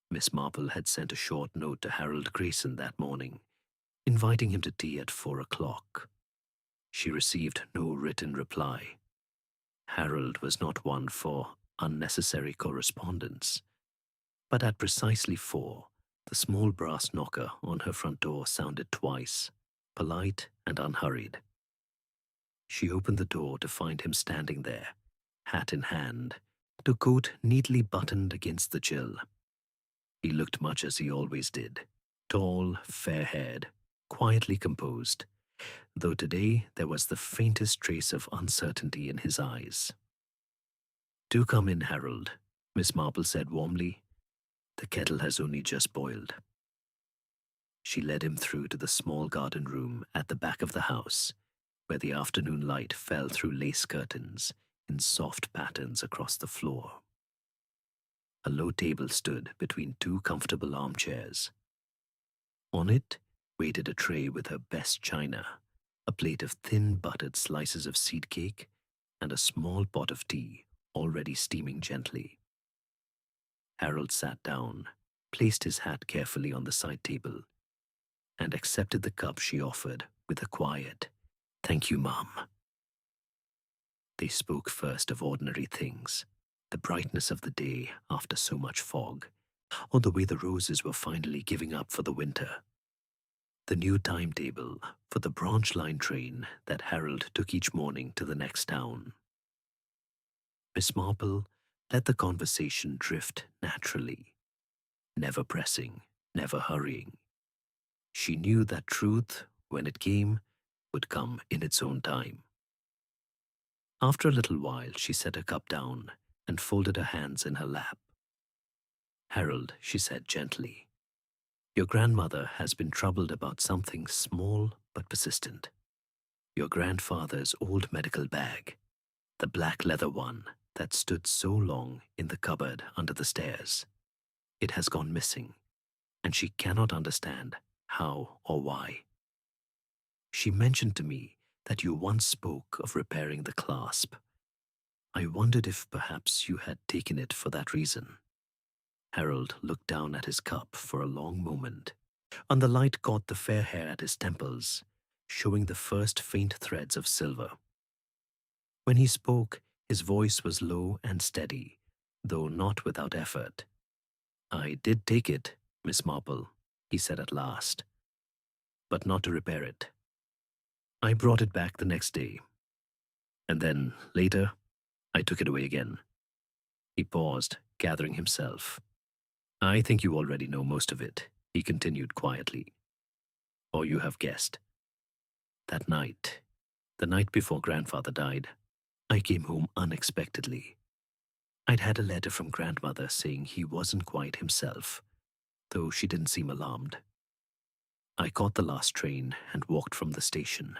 Miss Marple had sent a short note to Harold Grayson that morning, inviting him to tea at 4 o'clock. She received no written reply. Harold was not one for unnecessary correspondence, but at precisely 4, the small brass knocker on her front door sounded twice, polite and unhurried. She opened the door to find him standing there, hat in hand, the coat neatly buttoned against the chill. He looked much as he always did, tall, fair-haired, quietly composed, though today there was the faintest trace of uncertainty in his eyes. "Do come in, Harold," Miss Marple said warmly. "The kettle has only just boiled." She led him through to the small garden room at the back of the house, where the afternoon light fell through lace curtains in soft patterns across the floor. A low table stood between 2 comfortable armchairs. On it waited a tray with her best china, a plate of thin buttered slices of seed cake, and a small pot of tea already steaming gently. Harold sat down, placed his hat carefully on the side table, and accepted the cup she offered with a quiet, "Thank you, Mum." They spoke first of ordinary things, the brightness of the day after so much fog, or the way the roses were finally giving up for the winter. The new timetable for the branch line train that Harold took each morning to the next town. Miss Marple let the conversation drift naturally, never pressing, never hurrying. She knew that truth, when it came, would come in its own time. After a little while, she set her cup down and folded her hands in her lap. "Harold," she said gently, "your grandmother has been troubled about something small but persistent. Your grandfather's old medical bag, the black leather one that stood so long in the cupboard under the stairs. It has gone missing, and she cannot understand how or why. She mentioned to me that you once spoke of repairing the clasp. I wondered if perhaps you had taken it for that reason." Harold looked down at his cup for a long moment, and the light caught the fair hair at his temples, showing the first faint threads of silver. When he spoke, his voice was low and steady, though not without effort. "I did take it, Miss Marple," he said at last, "but not to repair it. I brought it back the next day, and then, later, I took it away again." He paused, gathering himself. "I think you already know most of it," he continued quietly. "Or you have guessed. That night, the night before Grandfather died, I came home unexpectedly. I'd had a letter from Grandmother saying he wasn't quite himself, though she didn't seem alarmed. I caught the last train and walked from the station.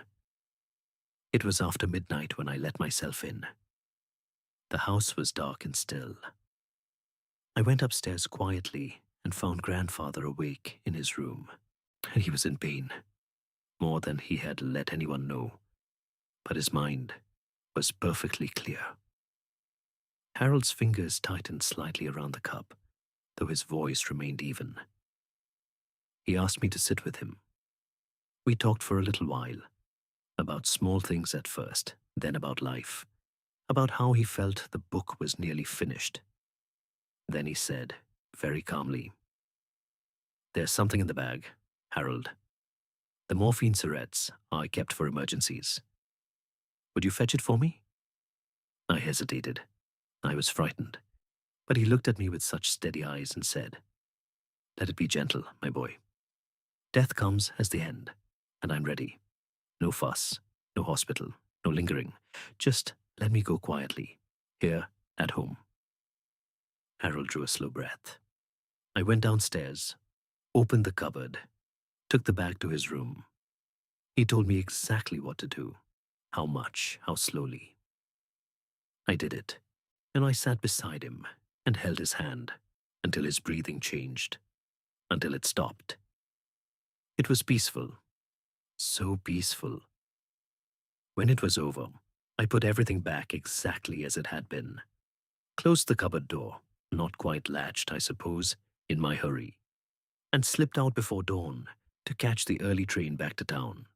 It was after midnight when I let myself in. The house was dark and still. I went upstairs quietly and found Grandfather awake in his room. And he was in pain, more than he had let anyone know, but his mind was perfectly clear." Harold's fingers tightened slightly around the cup, though his voice remained even. He asked me to sit with him. We talked for a little while, about small things at first, then about life, about how he felt the book was nearly finished. Then he said, very calmly, "There's something in the bag, Harold. The morphine syringes are kept for emergencies. Would you fetch it for me?" I hesitated. I was frightened, but he looked at me with such steady eyes and said, "Let it be gentle, my boy. Death comes as the end, and I'm ready. No fuss, no hospital, no lingering. Just let me go quietly, here at home." Harold drew a slow breath. I went downstairs, opened the cupboard, took the bag to his room. He told me exactly what to do, how much, how slowly. I did it, and I sat beside him and held his hand until his breathing changed, until it stopped. It was peaceful, so peaceful. When it was over, I put everything back exactly as it had been, closed the cupboard door, not quite latched, I suppose, in my hurry, and slipped out before dawn to catch the early train back to town.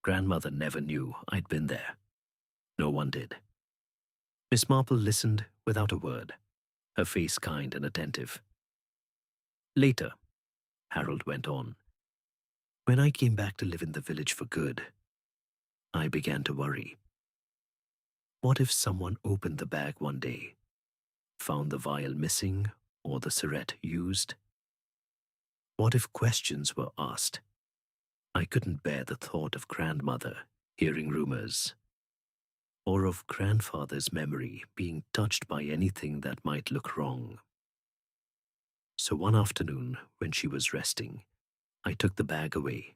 Grandmother never knew I'd been there. No one did. Miss Marple listened without a word, her face kind and attentive. "Later," Harold went on, "when I came back to live in the village for good, I began to worry. What if someone opened the bag one day, found the vial missing or the syringe used? What if questions were asked? I couldn't bear the thought of Grandmother hearing rumors, or of Grandfather's memory being touched by anything that might look wrong. So one afternoon, when she was resting, I took the bag away,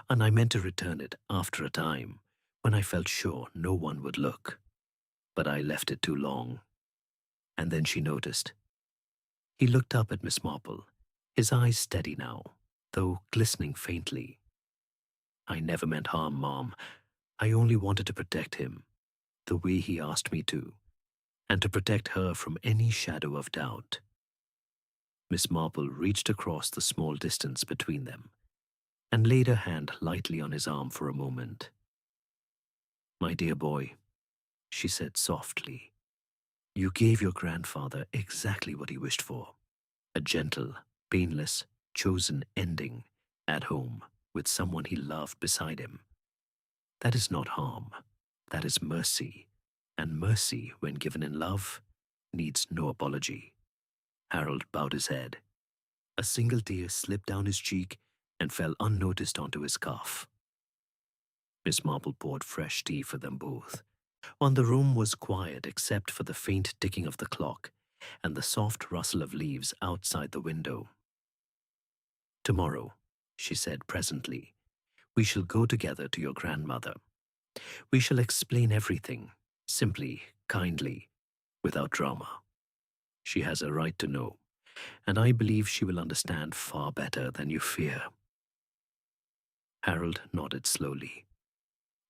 and I meant to return it after a time when I felt sure no one would look. But I left it too long, and then she noticed." He looked up at Miss Marple, his eyes steady now, though glistening faintly. "I never meant harm, Mom. I only wanted to protect him, the way he asked me to, and to protect her from any shadow of doubt. Miss Marple reached across the small distance between them and laid her hand lightly on his arm for a moment. "My dear boy," she said softly, "you gave your grandfather exactly what he wished for. A gentle, painless, chosen ending at home with someone he loved beside him. That is not harm. That is mercy. And mercy, when given in love, needs no apology." Harold bowed his head. A single tear slipped down his cheek and fell unnoticed onto his cuff. Miss Marple poured fresh tea for them both. The room was quiet except for the faint ticking of the clock and the soft rustle of leaves outside the window. "Tomorrow," she said presently, "we shall go together to your grandmother. We shall explain everything, simply, kindly, without drama. She has a right to know, and I believe she will understand far better than you fear." Harold nodded slowly.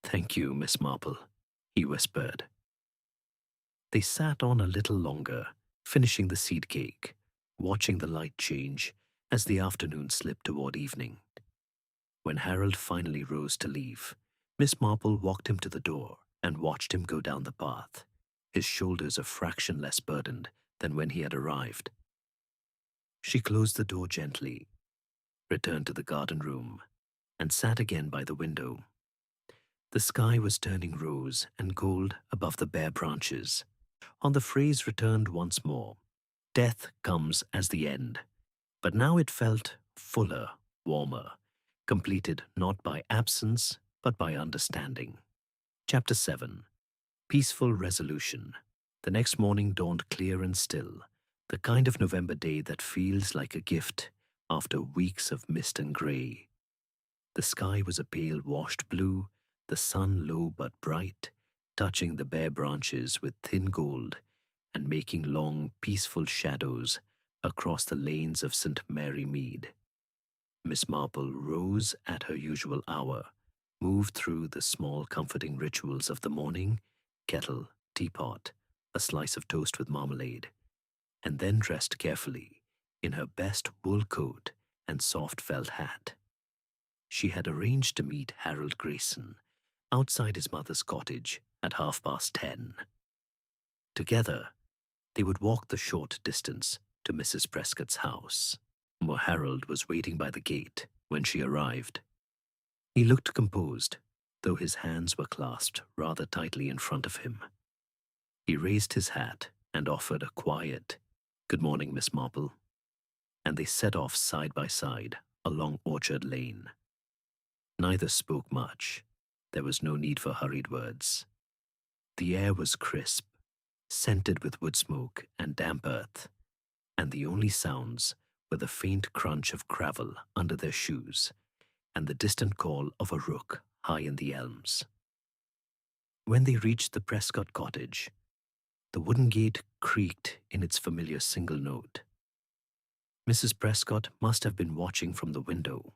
"Thank you, Miss Marple," he whispered. They sat on a little longer, finishing the seed cake, watching the light change as the afternoon slipped toward evening. When Harold finally rose to leave, Miss Marple walked him to the door and watched him go down the path, his shoulders a fraction less burdened than when he had arrived. She closed the door gently, returned to the garden room, and sat again by the window. The sky was turning rose and gold above the bare branches. The phrase returned once more. Death comes as the end. But now it felt fuller, warmer, completed not by absence, but by understanding. Chapter 7. Peaceful Resolution. The next morning dawned clear and still, the kind of November day that feels like a gift after weeks of mist and grey. The sky was a pale washed blue, the sun low but bright, touching the bare branches with thin gold and making long, peaceful shadows across the lanes of St. Mary Mead. Miss Marple rose at her usual hour, moved through the small comforting rituals of the morning, kettle, teapot, a slice of toast with marmalade, and then dressed carefully in her best wool coat and soft felt hat. She had arranged to meet Harold Grayson outside his mother's cottage at 10:30. Together, they would walk the short distance to Mrs. Prescott's house, where Harold was waiting by the gate when she arrived. He looked composed, though his hands were clasped rather tightly in front of him. He raised his hat and offered a quiet, "Good morning, Miss Marple," and they set off side by side along Orchard Lane. Neither spoke much. There was no need for hurried words. The air was crisp, scented with wood smoke and damp earth, and the only sounds were the faint crunch of gravel under their shoes and the distant call of a rook high in the elms. When they reached the Prescott cottage, the wooden gate creaked in its familiar single note. Mrs. Prescott must have been watching from the window,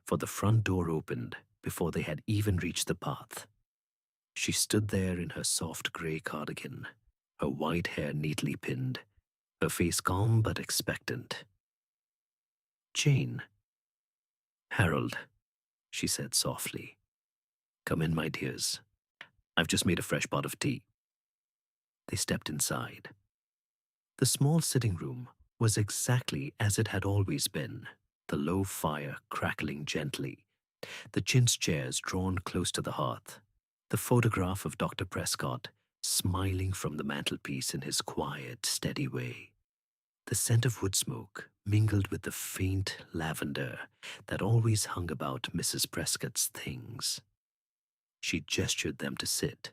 for the front door opened before they had even reached the path. She stood there in her soft grey cardigan, her white hair neatly pinned, her face calm but expectant. "Jane." "Harold," she said softly. "Come in, my dears. I've just made a fresh pot of tea." They stepped inside. The small sitting room was exactly as it had always been, the low fire crackling gently, the chintz chairs drawn close to the hearth, the photograph of Dr. Prescott smiling from the mantelpiece in his quiet, steady way. The scent of wood smoke mingled with the faint lavender that always hung about Mrs. Prescott's things. She gestured them to sit,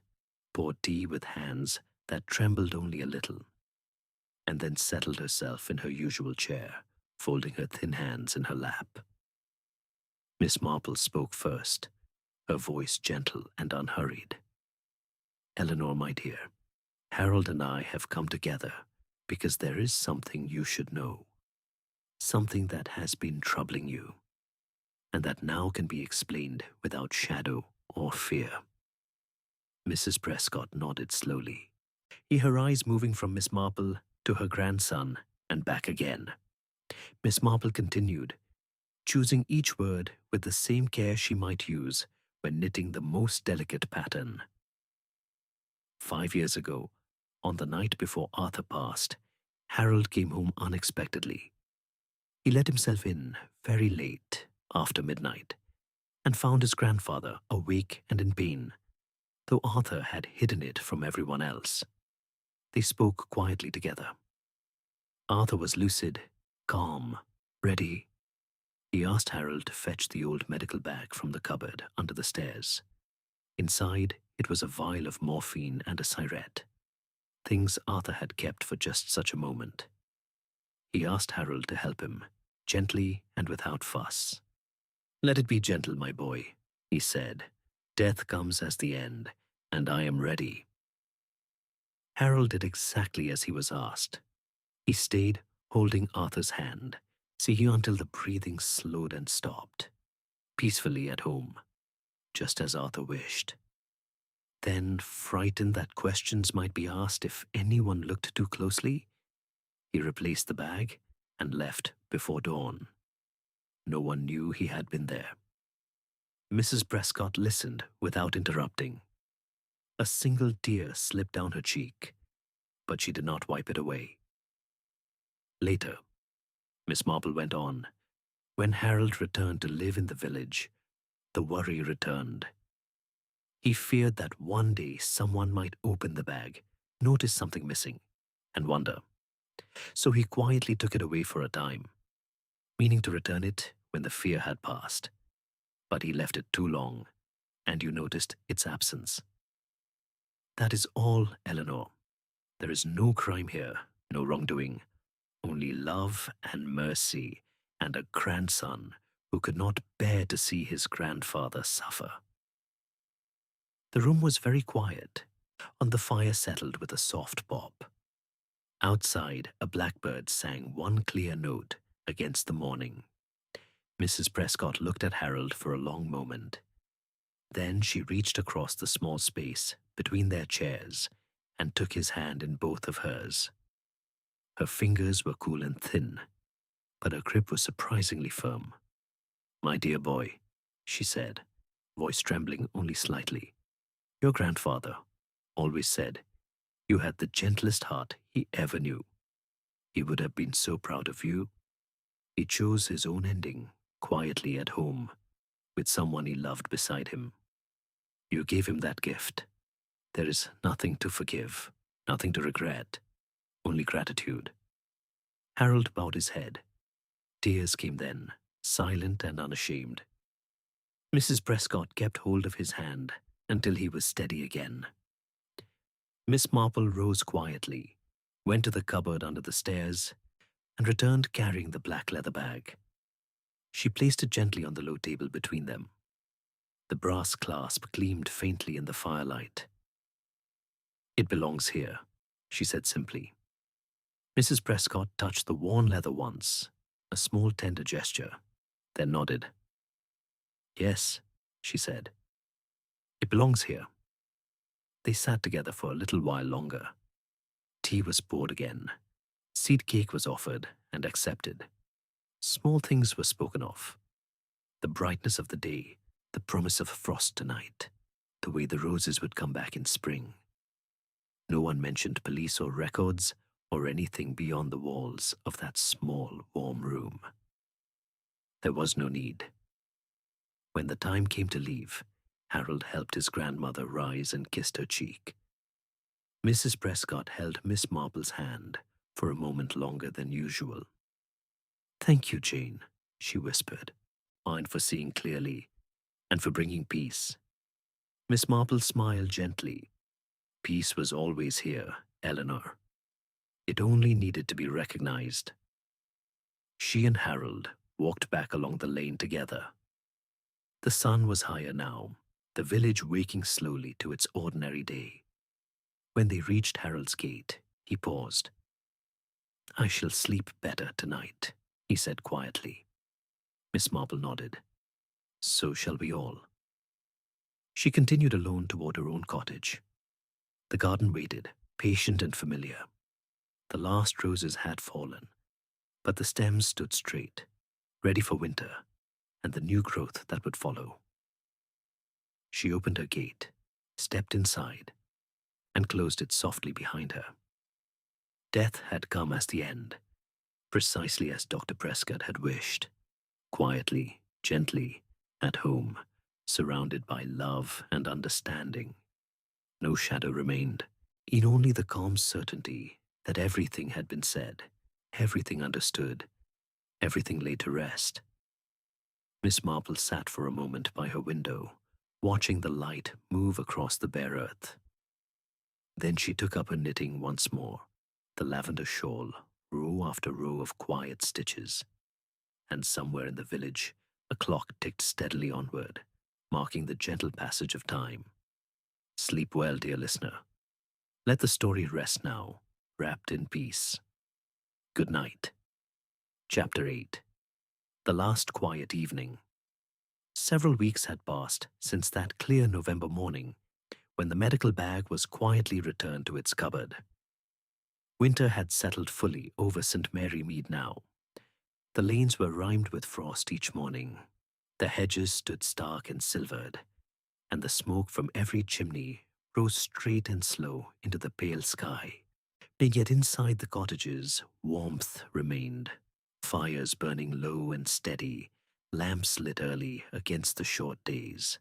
poured tea with hands that trembled only a little, and then settled herself in her usual chair, folding her thin hands in her lap. Miss Marple spoke first, her voice gentle and unhurried. "Eleanor, my dear, Harold and I have come together because there is something you should know, something that has been troubling you, and that now can be explained without shadow or fear." Mrs. Prescott nodded slowly, her eyes moving from Miss Marple to her grandson and back again. Miss Marple continued, choosing each word with the same care she might use when knitting the most delicate pattern. 5 years ago, on the night before Arthur passed, Harold came home unexpectedly. He let himself in very late, after midnight, and found his grandfather awake and in pain, though Arthur had hidden it from everyone else. They spoke quietly together. Arthur was lucid, calm, ready. He asked Harold to fetch the old medical bag from the cupboard under the stairs. Inside, it was a vial of morphine and a syringe, things Arthur had kept for just such a moment. He asked Harold to help him, gently and without fuss. "Let it be gentle, my boy," he said. "Death comes as the end, and I am ready." Harold did exactly as he was asked. He stayed, holding Arthur's hand, seeing until the breathing slowed and stopped, peacefully at home, just as Arthur wished. Then, frightened that questions might be asked if anyone looked too closely, he replaced the bag and left before dawn. No one knew he had been there. Mrs. Prescott listened without interrupting. A single tear slipped down her cheek, but she did not wipe it away. Later, Miss Marple went on, when Harold returned to live in the village, the worry returned. He feared that one day someone might open the bag, notice something missing, and wonder. So he quietly took it away for a time, meaning to return it when the fear had passed. But he left it too long, and you noticed its absence. That is all, Eleanor. There is no crime here, no wrongdoing, only love and mercy, and a grandson who could not bear to see his grandfather suffer. The room was very quiet, and the fire settled with a soft pop. Outside, a blackbird sang one clear note against the morning. Mrs. Prescott looked at Harold for a long moment. Then she reached across the small space between their chairs and took his hand in both of hers. Her fingers were cool and thin, but her grip was surprisingly firm. "My dear boy," she said, voice trembling only slightly, "your grandfather always said you had the gentlest heart he ever knew. He would have been so proud of you. He chose his own ending, quietly at home, with someone he loved beside him. You gave him that gift. There is nothing to forgive, nothing to regret, only gratitude." Harold bowed his head. Tears came then, silent and unashamed. Mrs. Prescott kept hold of his hand until he was steady again. Miss Marple rose quietly, went to the cupboard under the stairs, and returned carrying the black leather bag. She placed it gently on the low table between them. The brass clasp gleamed faintly in the firelight. "It belongs here," she said simply. Mrs. Prescott touched the worn leather once, a small tender gesture, then nodded. "Yes," she said. "It belongs here." They sat together for a little while longer. Tea was poured again. Seed cake was offered and accepted. Small things were spoken of. The brightness of the day, the promise of frost tonight, the way the roses would come back in spring. No one mentioned police or records or anything beyond the walls of that small, warm room. There was no need. When the time came to leave, Harold helped his grandmother rise and kissed her cheek. Mrs. Prescott held Miss Marple's hand for a moment longer than usual. "Thank you, Jane," she whispered, "and for seeing clearly, and for bringing peace." Miss Marple smiled gently. "Peace was always here, Eleanor. It only needed to be recognized." She and Harold walked back along the lane together. The sun was higher now, the village waking slowly to its ordinary day. When they reached Harold's gate, he paused. "I shall sleep better tonight," he said quietly. Miss Marple nodded. "So shall we all." She continued alone toward her own cottage. The garden waited, patient and familiar. The last roses had fallen, but the stems stood straight, ready for winter and the new growth that would follow. She opened her gate, stepped inside, and closed it softly behind her. Death had come as the end, precisely as Dr. Prescott had wished, quietly, gently, at home, surrounded by love and understanding. No shadow remained, in only the calm certainty that everything had been said, everything understood, everything laid to rest. Miss Marple sat for a moment by her window, watching the light move across the bare earth. Then she took up her knitting once more, the lavender shawl, row after row of quiet stitches. And somewhere in the village, a clock ticked steadily onward, marking the gentle passage of time. Sleep well, dear listener. Let the story rest now, wrapped in peace. Good night. Chapter 8. The Last Quiet Evening. Several weeks had passed since that clear November morning when the medical bag was quietly returned to its cupboard. Winter had settled fully over St. Mary Mead now. The lanes were rimed with frost each morning. The hedges stood stark and silvered, and the smoke from every chimney rose straight and slow into the pale sky. And yet inside the cottages, warmth remained, fires burning low and steady, lamps lit early against the short days,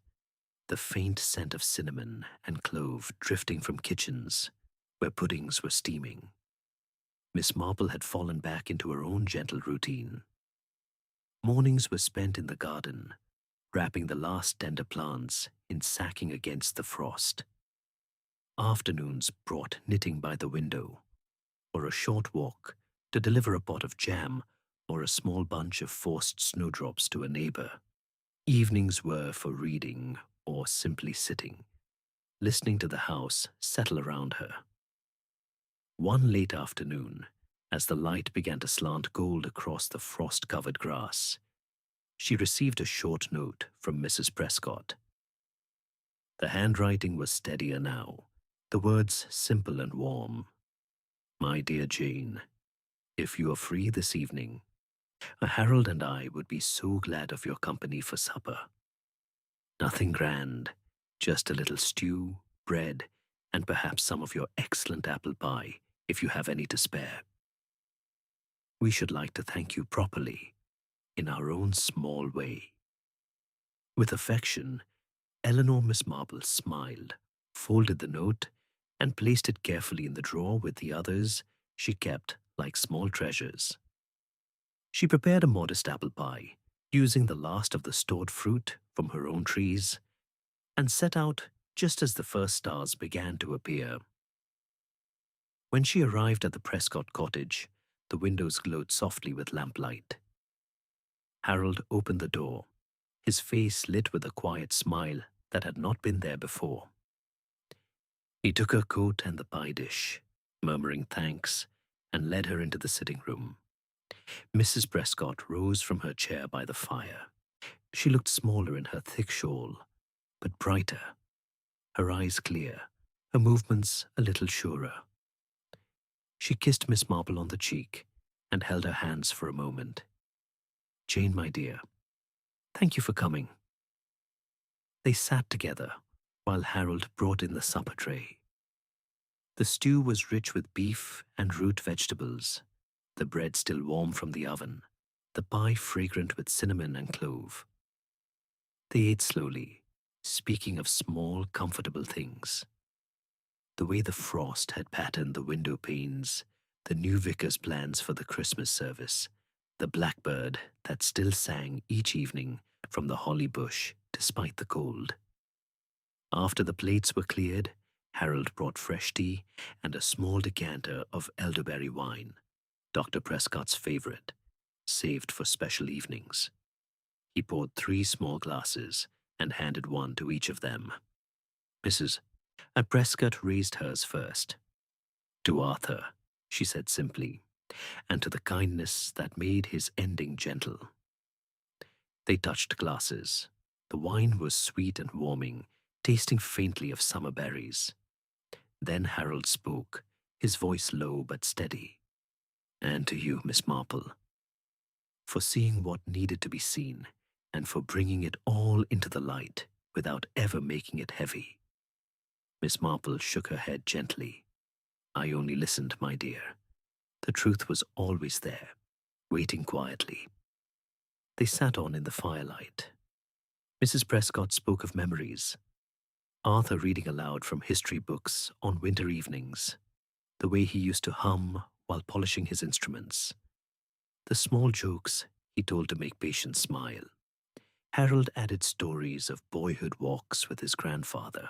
the faint scent of cinnamon and clove drifting from kitchens where puddings were steaming. Miss Marple had fallen back into her own gentle routine. Mornings were spent in the garden, wrapping the last tender plants in sacking against the frost. Afternoons brought knitting by the window, or a short walk to deliver a pot of jam or a small bunch of forced snowdrops to a neighbor. Evenings were for reading or simply sitting, listening to the house settle around her. One late afternoon, as the light began to slant gold across the frost-covered grass, she received a short note from Mrs. Prescott. The handwriting was steadier now, the words simple and warm. My dear Jane, if you are free this evening, Harold and I would be so glad of your company for supper. Nothing grand, just a little stew, bread, and perhaps some of your excellent apple pie, if you have any to spare. We should like to thank you properly, in our own small way. With affection, Eleanor Miss Marple smiled, folded the note, and placed it carefully in the drawer with the others she kept like small treasures. She prepared a modest apple pie, using the last of the stored fruit from her own trees, and set out just as the first stars began to appear. When she arrived at the Prescott cottage, the windows glowed softly with lamplight. Harold opened the door, his face lit with a quiet smile that had not been there before. He took her coat and the pie dish, murmuring thanks, and led her into the sitting room. Mrs. Prescott rose from her chair by the fire. She looked smaller in her thick shawl, but brighter, her eyes clear, her movements a little surer. She kissed Miss Marple on the cheek and held her hands for a moment. Jane, my dear, thank you for coming. They sat together while Harold brought in the supper tray. The stew was rich with beef and root vegetables, the bread still warm from the oven, the pie fragrant with cinnamon and clove. They ate slowly, speaking of small, comfortable things. The way the frost had patterned the window panes, the new vicar's plans for the Christmas service, the blackbird that still sang each evening from the holly bush despite the cold. After the plates were cleared, Harold brought fresh tea and a small decanter of elderberry wine, Dr. Prescott's favorite, saved for special evenings. He poured 3 small glasses and handed one to each of them. Mrs. Prescott raised hers first. To Arthur, she said simply, and to the kindness that made his ending gentle. They touched glasses. The wine was sweet and warming, tasting faintly of summer berries. Then Harold spoke, his voice low but steady. And to you, Miss Marple, for seeing what needed to be seen, and for bringing it all into the light without ever making it heavy. Miss Marple shook her head gently. I only listened, my dear. The truth was always there, waiting quietly. They sat on in the firelight. Mrs. Prescott spoke of memories, Arthur reading aloud from history books on winter evenings, the way he used to hum while polishing his instruments, the small jokes he told to make Patience smile. Harold added stories of boyhood walks with his grandfather,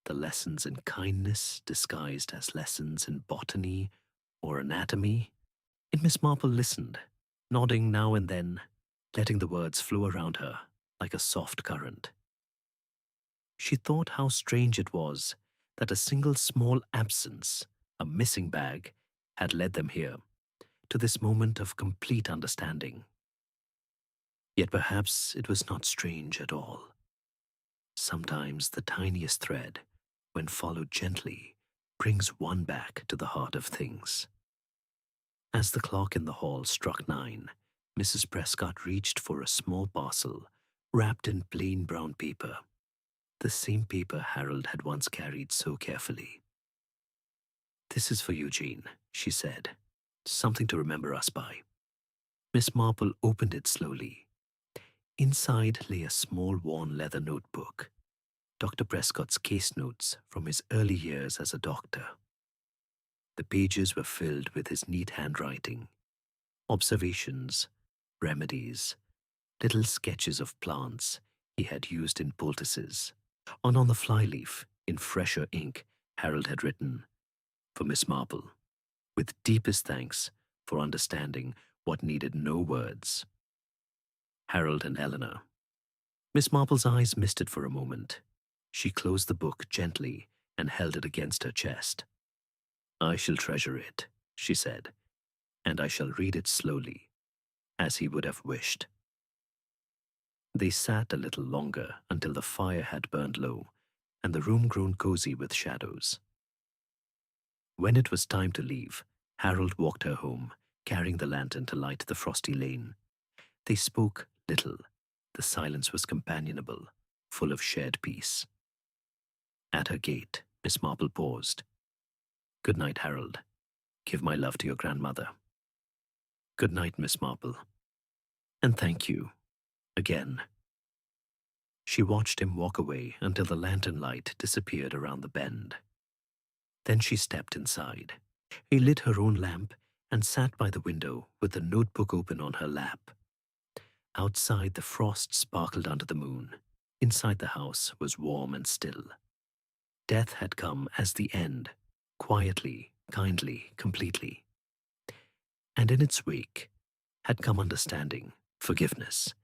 the lessons in kindness disguised as lessons in botany or anatomy. And Miss Marple listened, nodding now and then, letting the words flow around her like a soft current. She thought how strange it was that a single small absence, a missing bag, had led them here, to this moment of complete understanding. Yet perhaps it was not strange at all. Sometimes the tiniest thread, when followed gently, brings one back to the heart of things. As the clock in the hall struck 9, Mrs. Prescott reached for a small parcel wrapped in plain brown paper, the same paper Harold had once carried so carefully. This is for you, Jean, she said, something to remember us by. Miss Marple opened it slowly. Inside lay a small worn leather notebook, Dr. Prescott's case notes from his early years as a doctor. The pages were filled with his neat handwriting, observations, remedies, little sketches of plants he had used in poultices. And on the flyleaf, in fresher ink, Harold had written, for Miss Marple, with deepest thanks for understanding what needed no words. Harold and Eleanor. Miss Marple's eyes misted for a moment. She closed the book gently and held it against her chest. I shall treasure it, she said, and I shall read it slowly, as he would have wished. They sat a little longer until the fire had burned low and the room grown cozy with shadows. When it was time to leave, Harold walked her home, carrying the lantern to light the frosty lane. They spoke little. The silence was companionable, full of shared peace. At her gate, Miss Marple paused. Good night, Harold. Give my love to your grandmother. Good night, Miss Marple. And thank you. Again. She watched him walk away until the lantern light disappeared around the bend. Then she stepped inside. He lit her own lamp and sat by the window with the notebook open on her lap. Outside, the frost sparkled under the moon. Inside the house was warm and still. Death had come as the end, quietly, kindly, completely. And in its wake had come understanding, forgiveness,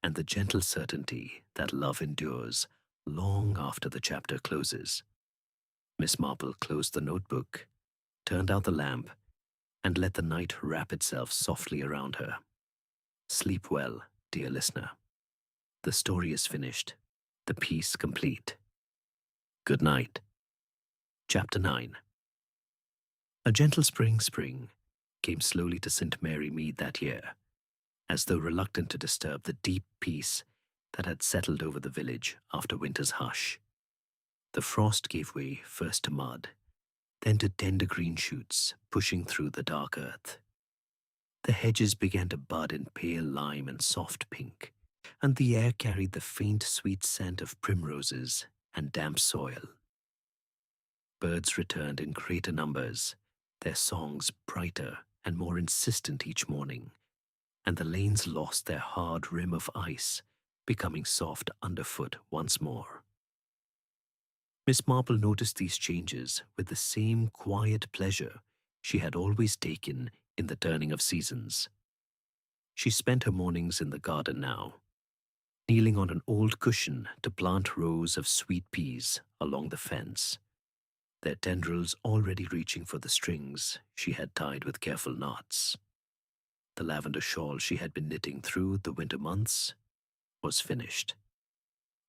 and the gentle certainty that love endures long after the chapter closes. Miss Marple closed the notebook, turned out the lamp, and let the night wrap itself softly around her. Sleep well, dear listener. The story is finished, the piece complete. Good night. Chapter 9. A gentle spring came slowly to St. Mary Mead that year, as though reluctant to disturb the deep peace that had settled over the village after winter's hush. The frost gave way first to mud, then to tender green shoots pushing through the dark earth. The hedges began to bud in pale lime and soft pink, and the air carried the faint sweet scent of primroses and damp soil. Birds returned in greater numbers, their songs brighter and more insistent each morning, and the lanes lost their hard rim of ice, becoming soft underfoot once more. Miss Marple noticed these changes with the same quiet pleasure she had always taken in the turning of seasons. She spent her mornings in the garden now, kneeling on an old cushion to plant rows of sweet peas along the fence, their tendrils already reaching for the strings she had tied with careful knots. The lavender shawl she had been knitting through the winter months was finished.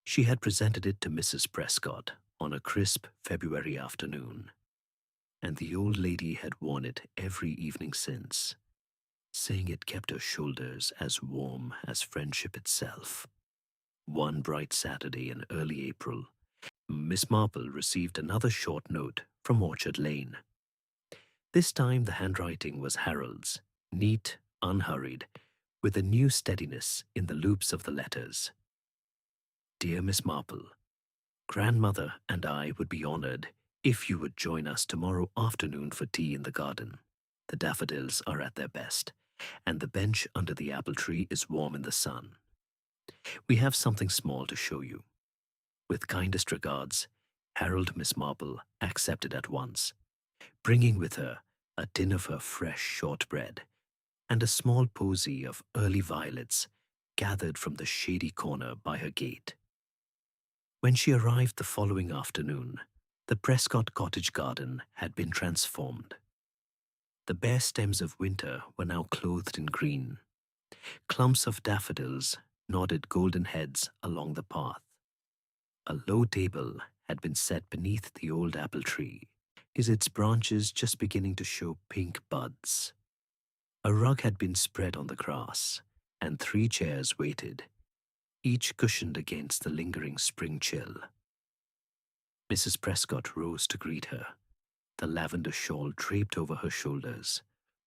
She had presented it to Mrs. Prescott on a crisp February afternoon, and the old lady had worn it every evening since, saying it kept her shoulders as warm as friendship itself. One bright Saturday in early April, Miss Marple received another short note from Orchard Lane. This time the handwriting was Harold's, neat, unhurried, with a new steadiness in the loops of the letters. Dear Miss Marple, Grandmother and I would be honored if you would join us tomorrow afternoon for tea in the garden. The daffodils are at their best, and the bench under the apple tree is warm in the sun. We have something small to show you. With kindest regards, Harold. Miss Marple accepted at once, bringing with her a tin of her fresh shortbread and a small posy of early violets gathered from the shady corner by her gate. When she arrived the following afternoon, the Prescott cottage garden had been transformed. The bare stems of winter were now clothed in green. Clumps of daffodils nodded golden heads along the path. A low table had been set beneath the old apple tree, its branches just beginning to show pink buds. A rug had been spread on the grass, and 3 chairs waited, each cushioned against the lingering spring chill. Mrs. Prescott rose to greet her, the lavender shawl draped over her shoulders,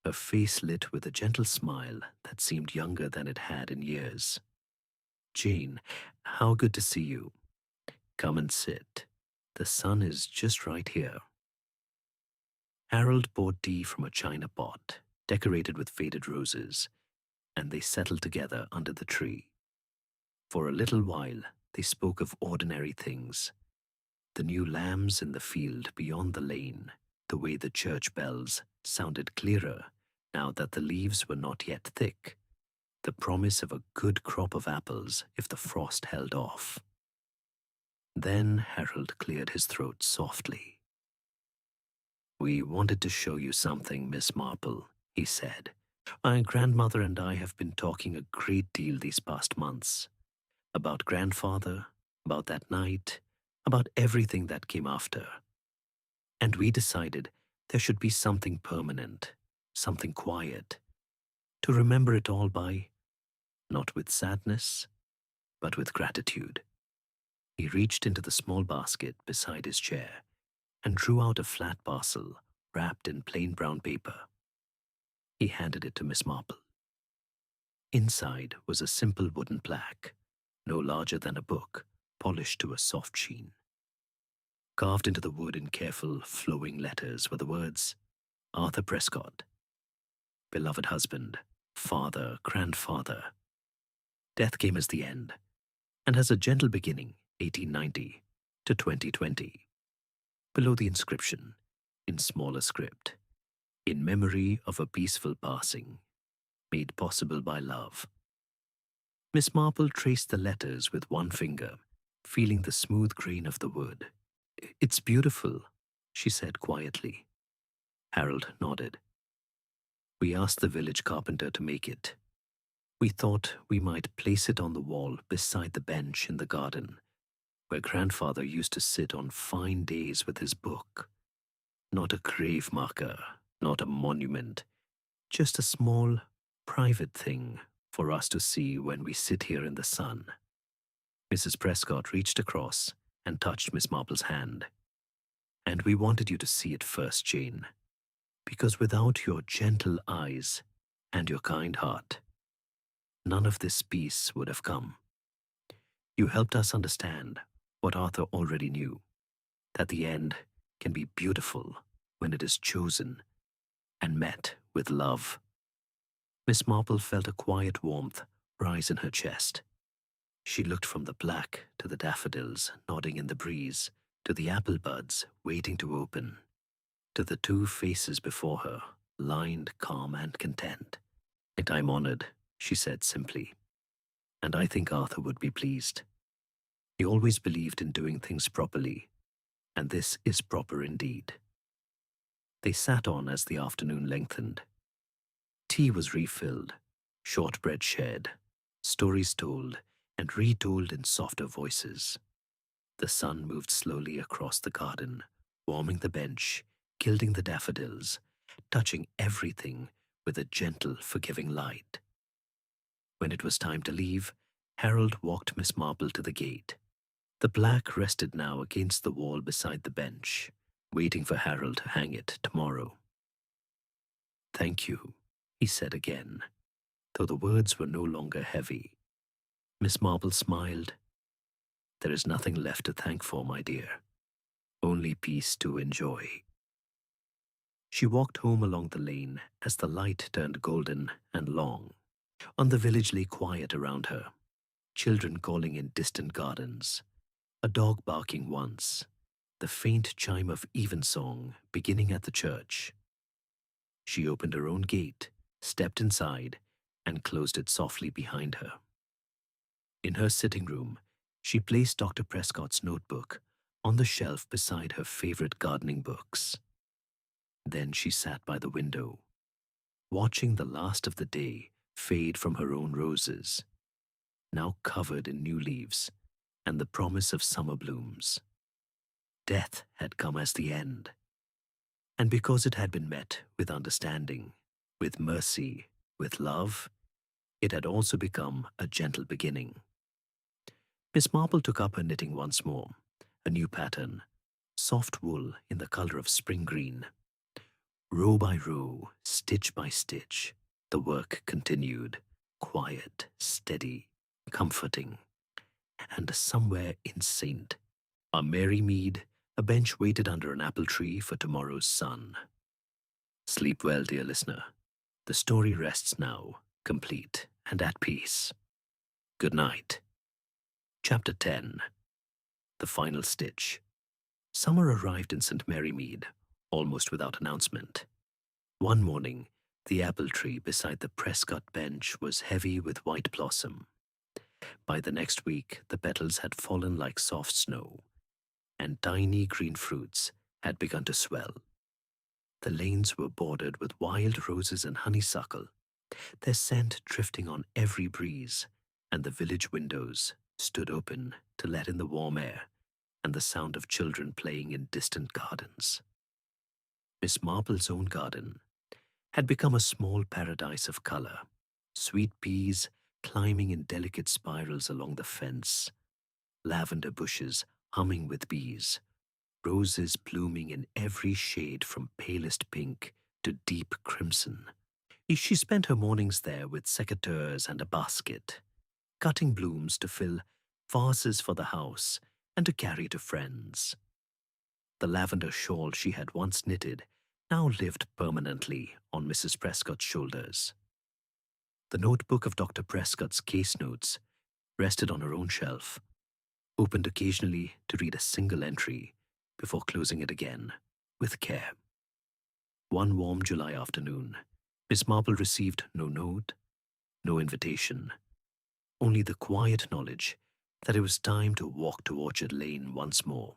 her face lit with a gentle smile that seemed younger than it had in years. Jane, how good to see you. Come and sit. The sun is just right here. Harold poured tea from a china pot, decorated with faded roses, and they settled together under the tree. For a little while, they spoke of ordinary things. The new lambs in the field beyond the lane, the way the church bells sounded clearer now that the leaves were not yet thick, the promise of a good crop of apples if the frost held off. Then Harold cleared his throat softly. We wanted to show you something, Miss Marple, he said. My grandmother and I have been talking a great deal these past months. About grandfather, about that night, about everything that came after. And we decided there should be something permanent, something quiet, to remember it all by, not with sadness, but with gratitude. He reached into the small basket beside his chair and drew out a flat parcel wrapped in plain brown paper. He handed it to Miss Marple. Inside was a simple wooden plaque, no larger than a book, polished to a soft sheen. Carved into the wood in careful, flowing letters were the words, Arthur Prescott, beloved husband, father, grandfather. Death came as the end, and as a gentle beginning, 1890 to 2020. Below the inscription, in smaller script, in memory of a peaceful passing, made possible by love. Miss Marple traced the letters with one finger, feeling the smooth grain of the wood. It's beautiful, she said quietly. Harold nodded. We asked the village carpenter to make it. We thought we might place it on the wall beside the bench in the garden, where grandfather used to sit on fine days with his book. Not a grave marker, not a monument, just a small, private thing for us to see when we sit here in the sun. Mrs. Prescott reached across and touched Miss Marple's hand. And we wanted you to see it first, Jane, because without your gentle eyes and your kind heart, none of this peace would have come. You helped us understand what Arthur already knew, that the end can be beautiful when it is chosen and met with love. Miss Marple felt a quiet warmth rise in her chest. She looked from the black to the daffodils nodding in the breeze, to the apple buds waiting to open, to the 2 faces before her, lined, calm, and content. I'm honored, she said simply, and I think Arthur would be pleased. He always believed in doing things properly, and this is proper indeed. They sat on as the afternoon lengthened. Tea was refilled, shortbread shared, stories told and retold in softer voices. The sun moved slowly across the garden, warming the bench, gilding the daffodils, touching everything with a gentle, forgiving light. When it was time to leave, Harold walked Miss Marple to the gate. The black rested now against the wall beside the bench, waiting for Harold to hang it tomorrow. "Thank you," he said again, though the words were no longer heavy. Miss Marple smiled. "There is nothing left to thank for, my dear. Only peace to enjoy." She walked home along the lane as the light turned golden and long. On the village lay quiet around her, children calling in distant gardens, a dog barking once, the faint chime of evensong beginning at the church. She opened her own gate, stepped inside, and closed it softly behind her. In her sitting room, she placed Dr. Prescott's notebook on the shelf beside her favorite gardening books. Then she sat by the window, watching the last of the day fade from her own roses, now covered in new leaves and the promise of summer blooms. Death had come as the end, and because it had been met with understanding, with mercy, with love, it had also become a gentle beginning. Miss Marple took up her knitting once more, a new pattern, soft wool in the color of spring green. Row by row, stitch by stitch, the work continued, quiet, steady, comforting. And somewhere in Saint, a merry Mead, a bench waited under an apple tree for tomorrow's sun. Sleep well, dear listener. The story rests now, complete and at peace. Good night. Chapter 10. The Final Stitch. Summer arrived in St. Mary Mead, almost without announcement. One morning, the apple tree beside the Prescott bench was heavy with white blossom. By the next week, the petals had fallen like soft snow, and tiny green fruits had begun to swell. The lanes were bordered with wild roses and honeysuckle, their scent drifting on every breeze, and the village windows stood open to let in the warm air and the sound of children playing in distant gardens. Miss Marple's own garden had become a small paradise of color, sweet peas climbing in delicate spirals along the fence, lavender bushes humming with bees, roses blooming in every shade from palest pink to deep crimson. She spent her mornings there with secateurs and a basket, cutting blooms to fill vases for the house and to carry to friends. The lavender shawl she had once knitted now lived permanently on Mrs. Prescott's shoulders. The notebook of Dr. Prescott's case notes rested on her own shelf, opened occasionally to read a single entry before closing it again with care. One warm July afternoon, Miss Marple received no note, no invitation, only the quiet knowledge that it was time to walk to Orchard Lane once more.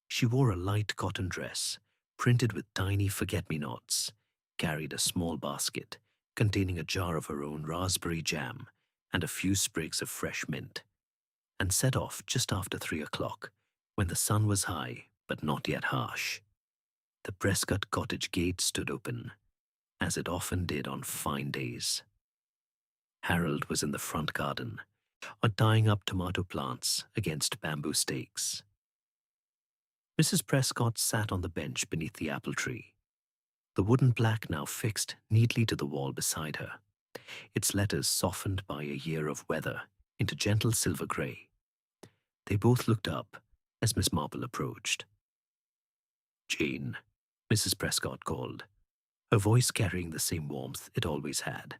She wore a light cotton dress, printed with tiny forget-me-nots, carried a small basket containing a jar of her own raspberry jam and a few sprigs of fresh mint, and set off just after 3 o'clock, when the sun was high but not yet harsh. The Prescott cottage gate stood open, as it often did on fine days. Harold was in the front garden, tying up tomato plants against bamboo stakes. Mrs. Prescott sat on the bench beneath the apple tree, the wooden plaque now fixed neatly to the wall beside her, its letters softened by a year of weather into gentle silver grey. They both looked up as Miss Marple approached. "Jane," Mrs. Prescott called, her voice carrying the same warmth it always had.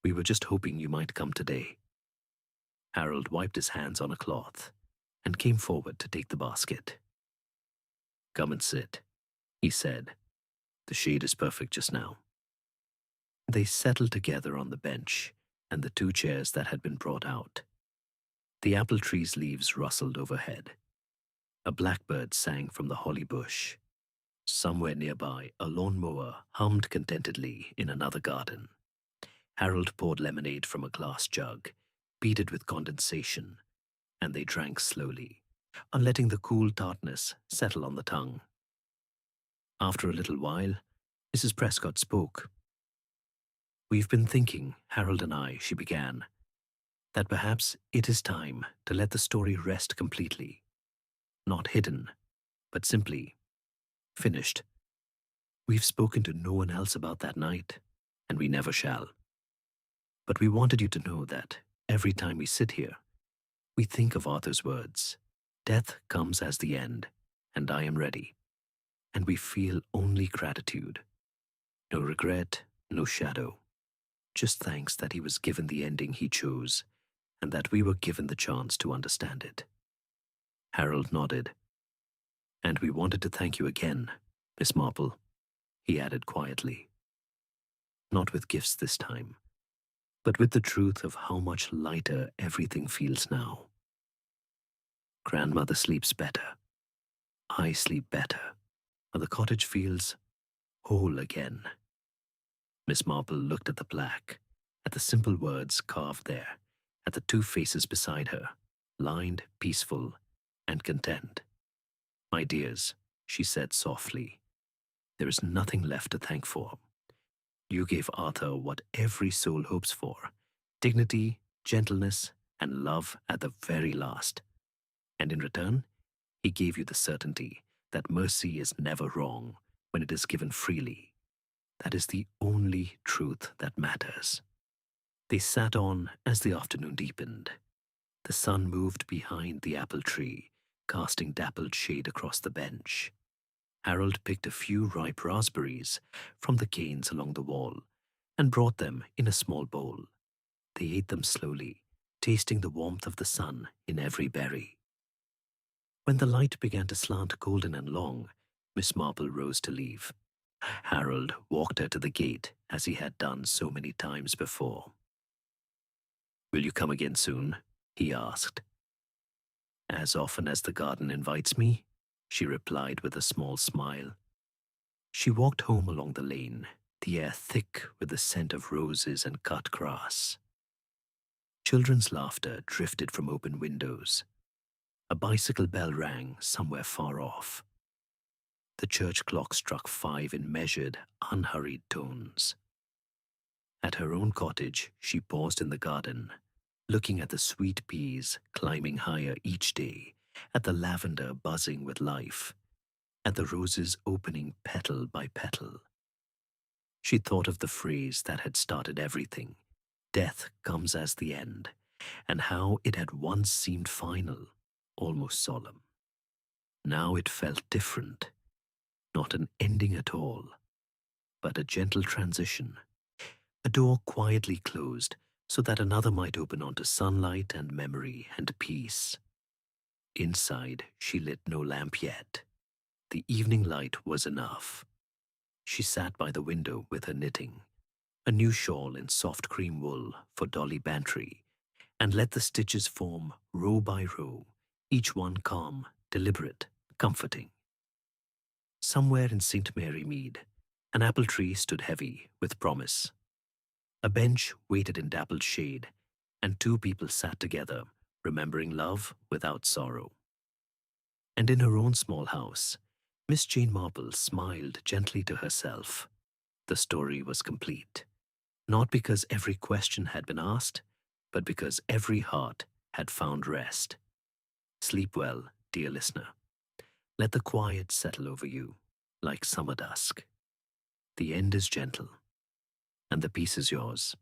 "We were just hoping you might come today." Harold wiped his hands on a cloth and came forward to take the basket. "Come and sit," he said. "The shade is perfect just now." They settled together on the bench and the 2 chairs that had been brought out. The apple tree's leaves rustled overhead. A blackbird sang from the holly bush. Somewhere nearby, a lawnmower hummed contentedly in another garden. Harold poured lemonade from a glass jug, beaded with condensation, and they drank slowly, letting the cool tartness settle on the tongue. After a little while, Mrs. Prescott spoke. "We've been thinking, Harold and I," she began, "that perhaps it is time to let the story rest completely. Not hidden, but simply finished. We've spoken to no one else about that night, and we never shall. But we wanted you to know that every time we sit here, we think of Arthur's words. Death comes as the end, and I am ready. And we feel only gratitude. No regret, no shadow. Just thanks that he was given the ending he chose, and that we were given the chance to understand it." Harold nodded. "And we wanted to thank you again, Miss Marple," he added quietly. "Not with gifts this time, but with the truth of how much lighter everything feels now. Grandmother sleeps better. I sleep better. And the cottage feels whole again." Miss Marple looked at the plaque, at the simple words carved there, at the two faces beside her, lined, peaceful, and content. "My dears," she said softly, "there is nothing left to thank for. You gave Arthur what every soul hopes for: dignity, gentleness, and love at the very last. And in return, he gave you the certainty that mercy is never wrong when it is given freely. That is the only truth that matters." They sat on as the afternoon deepened. The sun moved behind the apple tree, casting dappled shade across the bench. Harold picked a few ripe raspberries from the canes along the wall and brought them in a small bowl. They ate them slowly, tasting the warmth of the sun in every berry. When the light began to slant golden and long, Miss Marple rose to leave. Harold walked her to the gate as he had done so many times before. "Will you come again soon?" he asked. "As often as the garden invites me," she replied with a small smile. She walked home along the lane, the air thick with the scent of roses and cut grass. Children's laughter drifted from open windows. A bicycle bell rang somewhere far off. The church clock struck 5 in measured, unhurried tones. At her own cottage, she paused in the garden, looking at the sweet peas climbing higher each day, at the lavender buzzing with life, at the roses opening petal by petal. She thought of the phrase that had started everything: "Death comes as the end," and how it had once seemed final, almost solemn. Now it felt different, not an ending at all, but a gentle transition. A door quietly closed so that another might open onto sunlight and memory and peace. Inside, she lit no lamp yet. The evening light was enough. She sat by the window with her knitting, a new shawl in soft cream wool for Dolly Bantry, and let the stitches form row by row, each one calm, deliberate, comforting. Somewhere in St. Mary Mead, an apple tree stood heavy with promise. A bench waited in dappled shade, and two people sat together, remembering love without sorrow. And in her own small house, Miss Jane Marple smiled gently to herself. The story was complete, not because every question had been asked, but because every heart had found rest. Sleep well, dear listener. Let the quiet settle over you, like summer dusk. The end is gentle, and the peace is yours.